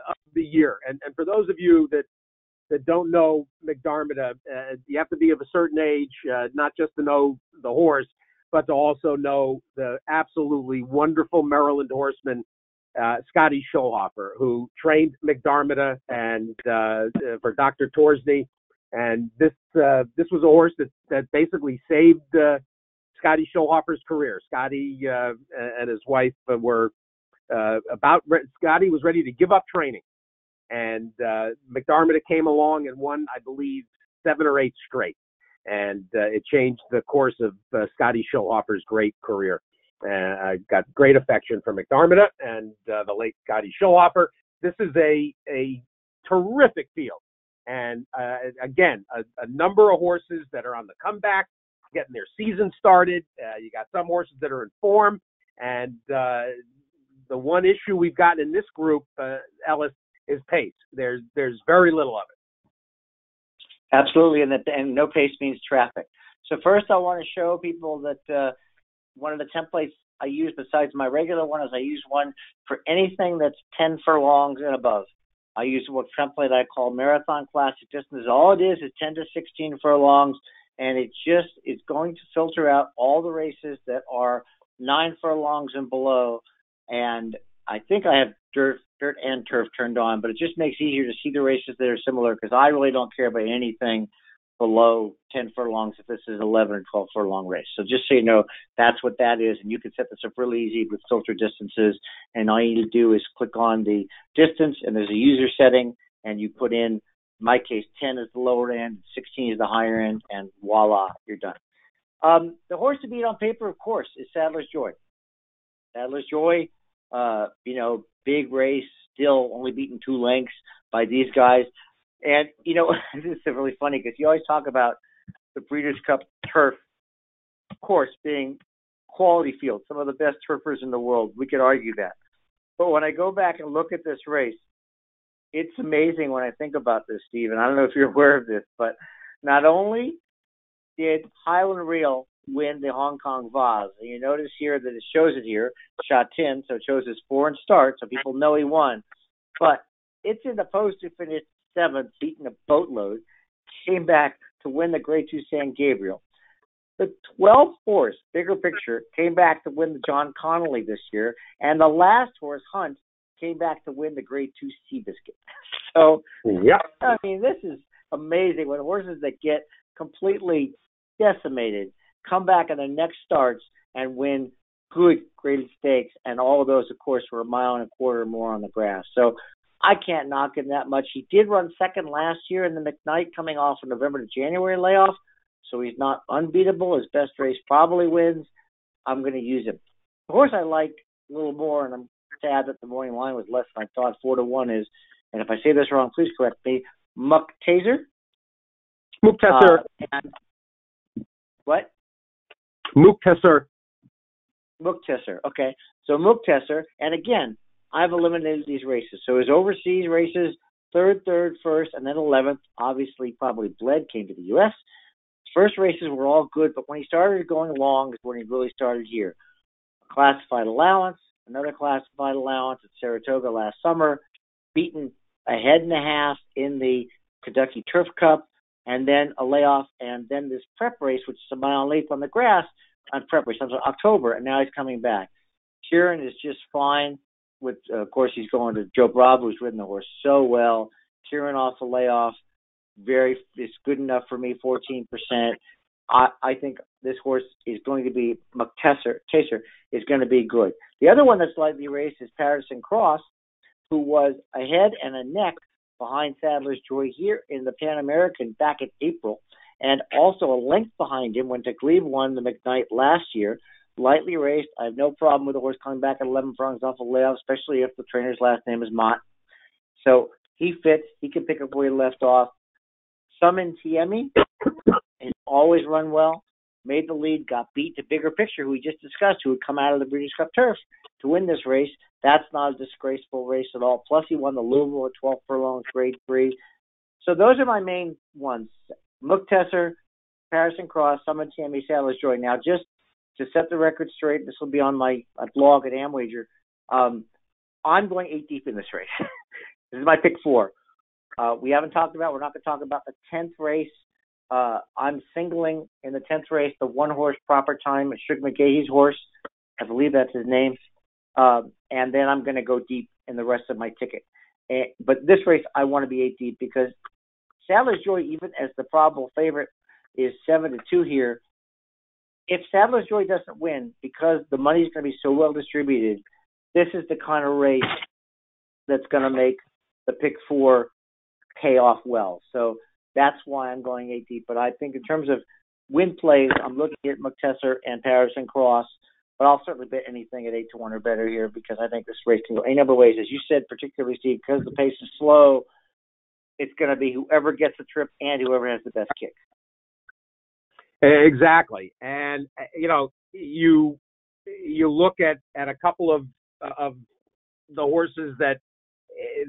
of the year. And for those of you that don't know McDiarmid, you have to be of a certain age, not just to know the horse, but to also know the absolutely wonderful Maryland horseman, Scotty Schollhofer, who trained McDiarmid and for Dr. Torsney. And this was a horse that basically saved Scotty Schollhofer's career. Scotty and his wife were Scotty was ready to give up training. And McDiarmid came along and won, I believe, 7 or 8 straight. And it changed the course of Scotty Schollhofer's great career. I got great affection for McDiarmid and the late Scotty Schollhofer. This is a terrific field. And again, a number of horses that are on the comeback, getting their season started. You got some horses that are in form. And the one issue we've got in this group, Ellis, is pace. There's very little of it. Absolutely, and no pace means traffic. So first I want to show people that one of the templates I use besides my regular one is I use one for anything that's 10 furlongs and above. I use what template I call Marathon Classic Distance. All it is 10 to 16 furlongs, and it's going to filter out all the races that are 9 furlongs and below. And I think I have dirt and turf turned on, but it just makes it easier to see the races that are similar, because I really don't care about anything below 10 furlongs if this is 11 or 12 furlong race. So just so you know, that's what that is, and you can set this up really easy with filter distances, and all you need to do is click on the distance, and there's a user setting, and you put in my case, 10 is the lower end, 16 is the higher end, and voila, you're done. The horse to beat on paper, of course, is Sadler's Joy. Sadler's Joy, big race, still only beaten 2 lengths by these guys. And, this is really funny because you always talk about the Breeders' Cup turf course being quality field, some of the best turfers in the world. We could argue that. But when I go back and look at this race, it's amazing when I think about this, Steve, and I don't know if you're aware of this, but not only did Highland Real win the Hong Kong Vase, and you notice here that it shows it here, shot 10, so it shows his 4 start, so people know he won. But it's in the post who finished 7th, beating a boatload, came back to win the Grade 2 San Gabriel. The 12th horse, bigger picture, came back to win the John Connolly this year, and the last horse, Hunt, came back to win the Grade 2 Seabiscuit. So, yeah. I mean, this amazing when horses that get completely decimated come back in their next starts and win good graded stakes, and all of those, of course, were a mile and a quarter or more on the grass. So I can't knock him that much. He did run second last year in the McKnight coming off a November to January layoff, so he's not unbeatable. His best race probably wins. I'm going to use him. The horse I like a little more, and I'm sad that the morning line was less than I thought, 4-1 is, and if I say this wrong, please correct me, Muktesser. And what? Muktesser. Okay. So Muktesser, and again, I've eliminated these races. So his overseas races, third, first, and then 11th, obviously probably bled, came to the U.S. First races were all good, but when he started going long is when he really started here. A classified allowance, another classified allowance at Saratoga last summer, beaten a head and a half in the Kentucky Turf Cup, and then a layoff, and then this prep race, which is a mile and 1/8 on the grass, on prep race, until October, and now he's coming back. Kieran is just fine. With, of course, he's going to Joe Bravo, who's ridden the horse so well. Kieran off the layoff, it's good enough for me, 14%. I think this horse is going to be, Chaser is going to be good. The other one that's slightly raced is Patterson Cross, who was a head and a neck behind Sadler's Joy here in the Pan American back in April, and also a length behind him when Tecleave won the McKnight last year. Lightly raced. I have no problem with the horse coming back at 11 furlongs off a layoff, especially if the trainer's last name is Mott. So he fits. He can pick up where he left off. Summon Tiemi has always run well. Made the lead, got beat to Bigger Picture, who we just discussed, who had come out of the Breeders' Cup Turf to win this race. That's not a disgraceful race at all. Plus, he won the Louisville at 12 furlongs, grade 3. So those are my main ones. Muktesser, Patterson Cross, Summon Tiemi, Sadler's Joy. Now, just to set the record straight, this will be on my blog at Amwager. I'm going 8 deep in this race. This is my pick 4. We're not going to talk about the 10th race. I'm singling in the 10th race the one horse Proper Time, Sugar McGahee's horse. I believe that's his name. And then I'm going to go deep in the rest of my ticket. But this race, I want to be 8 deep because Sadler's Joy, even as the probable favorite, is 7-2 here. If Sadler's Joy doesn't win, because the money's going to be so well distributed, this is the kind of race that's going to make the pick 4 pay off well. So that's why I'm going 8 deep. But I think in terms of win plays, I'm looking at Muktesser and Patterson Cross. But I'll certainly bet anything at 8-1 or better here because I think this race can go any number of ways. As you said, particularly, Steve, because the pace is slow, it's going to be whoever gets the trip and whoever has the best kick. Exactly. And, you look at a couple of the horses that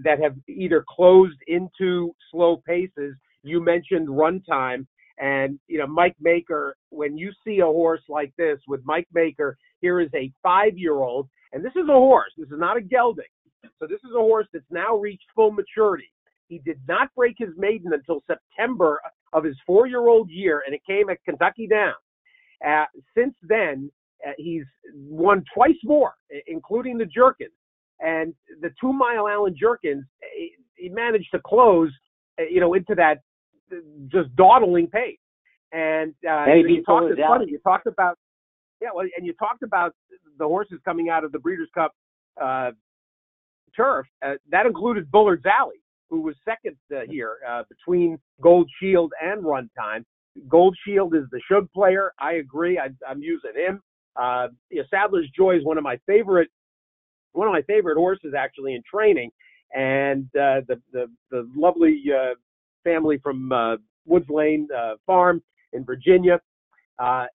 have either closed into slow paces. You mentioned Run Time. And, Mike Maker, when you see a horse like this with Mike Maker, here is a 5-year-old, and this is a horse. This is not a gelding. So this is a horse that's now reached full maturity. He did not break his maiden until September of his 4-year-old year, and it came at Kentucky Downs. Since then, he's won twice more, including the Jerkins. And the 2 Mile Allen Jerkins, he managed to close, into that just dawdling pace. And you talked about the horses coming out of the Breeders' Cup turf. That included Bullard's Alley, who was second here between Gold Shield and Run Time. Gold Shield is the Shug player. I agree. I'm using him. Sadler's Joy is one of my favorite horses actually in training, and the lovely family from Woods Lane Farm in Virginia. I'm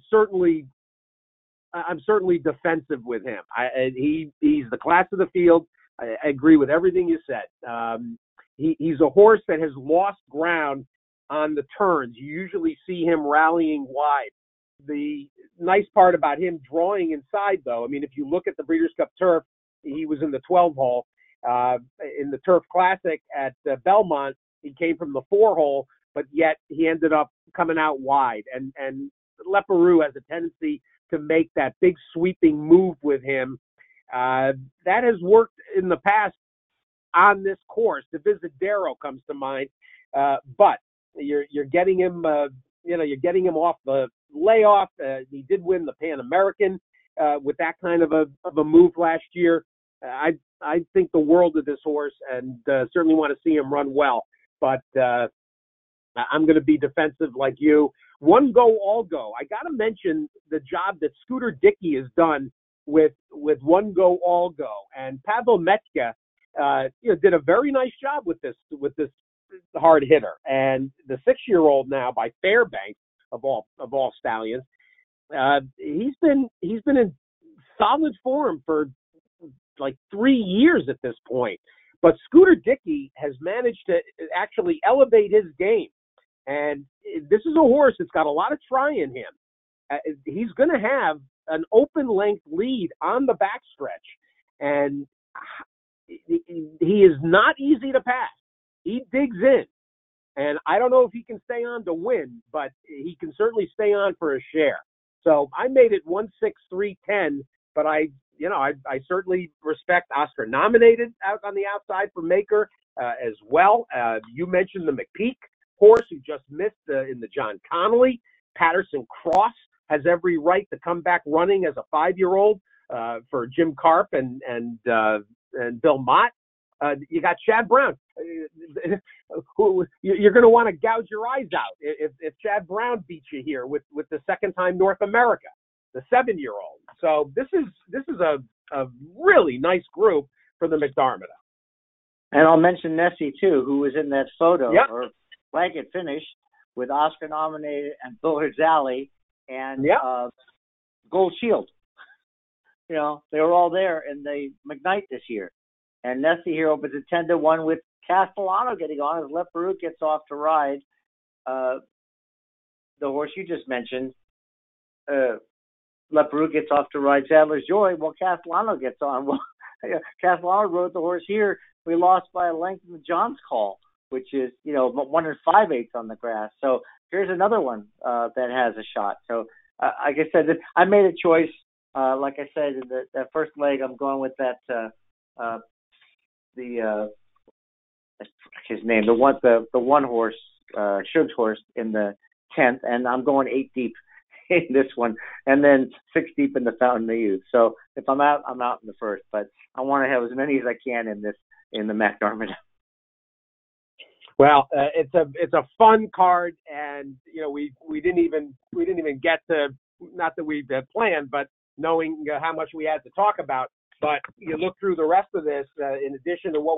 certainly defensive with him. He's the class of the field. I agree with everything you said. He's a horse that has lost ground on the turns. You usually see him rallying wide. The nice part about him drawing inside, though, if you look at the Breeders' Cup turf, he was in the 12 hole. In the Turf Classic at Belmont, he came from the 4 hole, but yet he ended up coming out wide. And Leparoux has a tendency to make that big sweeping move with him. That has worked in the past. on this course. Divisadero comes to mind, but you're getting him. You're getting him off the layoff. He did win the Pan American with that kind of a move last year. I think the world of this horse, and certainly want to see him run well. But I'm going to be defensive like you. One go, all go. I got to mention the job that Scooter Dickey has done with one go, all go, and Pavel Metka, did a very nice job with this hard hitter. And the 6-year-old now by Fairbanks of all stallions, he's been in solid form for like 3 years at this point. But Scooter Dickey has managed to actually elevate his game. And this is a horse that's got a lot of try in him. He's going to have an open length lead on the backstretch. And he is not easy to pass. He digs in. And I don't know if he can stay on to win, but he can certainly stay on for a share. So I made it 1-6-3-10, but I certainly respect Oscar nominated out on the outside for Maker as well. You mentioned the McPeak horse who just missed in the John Connolly. Patterson Cross has every right to come back running as a 5-year-old for Jim Karp and Bill Mott. You got Chad Brown, who you're going to want to gouge your eyes out if Chad Brown beats you here with the second-time North America, the 7-year-old. So this is a really nice group for the McDiarmid. And I'll mention Nessie too, who was in that photo or blanket finish with Oscar nominated and Bullard's Alley and Gold Shield. They were all there in the McKnight this year. And Nessie here opens at 10-1 with Castellano getting on as Left Baruch gets off to ride the horse you just mentioned. Left Baruch gets off to ride Sadler's Joy. Well, Castellano gets on. Well, Castellano rode the horse here. We lost by a length in the John's Call, which is 1 5/8 on the grass. So here's another one that has a shot. So like I said, I made a choice. Like I said, in that first leg, I'm going with that. His name, the one horse, Shug's horse in the 10th, and I'm going 8 deep in this one, and then 6 deep in the Fountain of Youth. So if I'm out, I'm out in the first, but I want to have as many as I can in the McDiarmid. Well, it's a fun card, and we didn't even get to, not that we planned, but knowing how much we had to talk about. But you look through the rest of this, in addition to what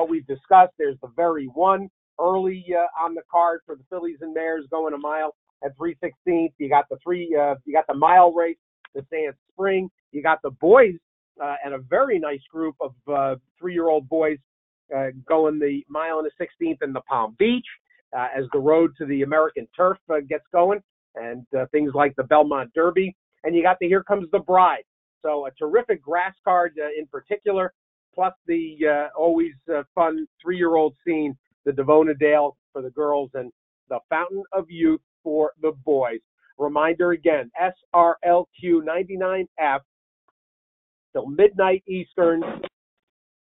we've discussed, there's the very one early on the card for the fillies and mares going a mile at 3/16. You got the mile race, the Sand Spring. You got the boys and a very nice group of 3-year-old boys going the mile and a 16th in the Palm Beach as the road to the American turf gets going, and things like the Belmont Derby. And you got the Here Comes the Bride. So a terrific grass card in particular, plus the always fun 3-year-old scene, the Davona Dale for the girls and the Fountain of Youth for the boys. Reminder again, SRLQ 99F till midnight Eastern,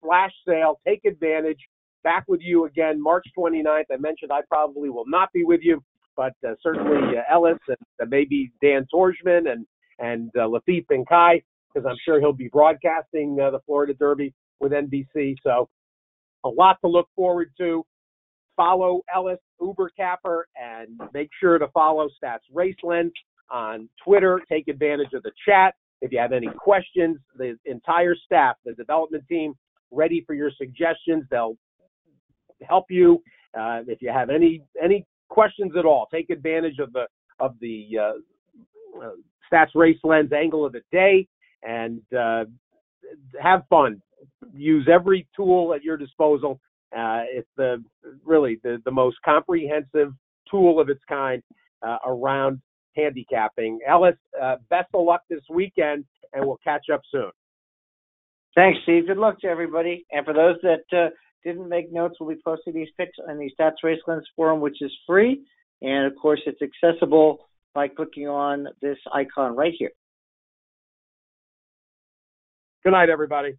flash sale. Take advantage. Back with you again March 29th. I mentioned I probably will not be with you, but certainly Ellis and maybe Dan Torjman and Latif Ben Kai, because I'm sure he'll be broadcasting the Florida Derby with NBC. So a lot to look forward to. Follow Ellis, Uber Capper, and make sure to follow Stats Raceland on Twitter. Take advantage of the chat. If you have any questions, the entire staff, the development team, ready for your suggestions. They'll help you. If you have any questions at all, take advantage of the Stats Raceland's angle of the day, and have fun. Use every tool at your disposal. It's really the most comprehensive tool of its kind around handicapping. Ellis, best of luck this weekend, and we'll catch up soon. Thanks, Steve. Good luck to everybody. And for those that didn't make notes, we'll be posting these pics on the Stats Racelands forum, which is free. And, of course, it's accessible by clicking on this icon right here. Good night, everybody.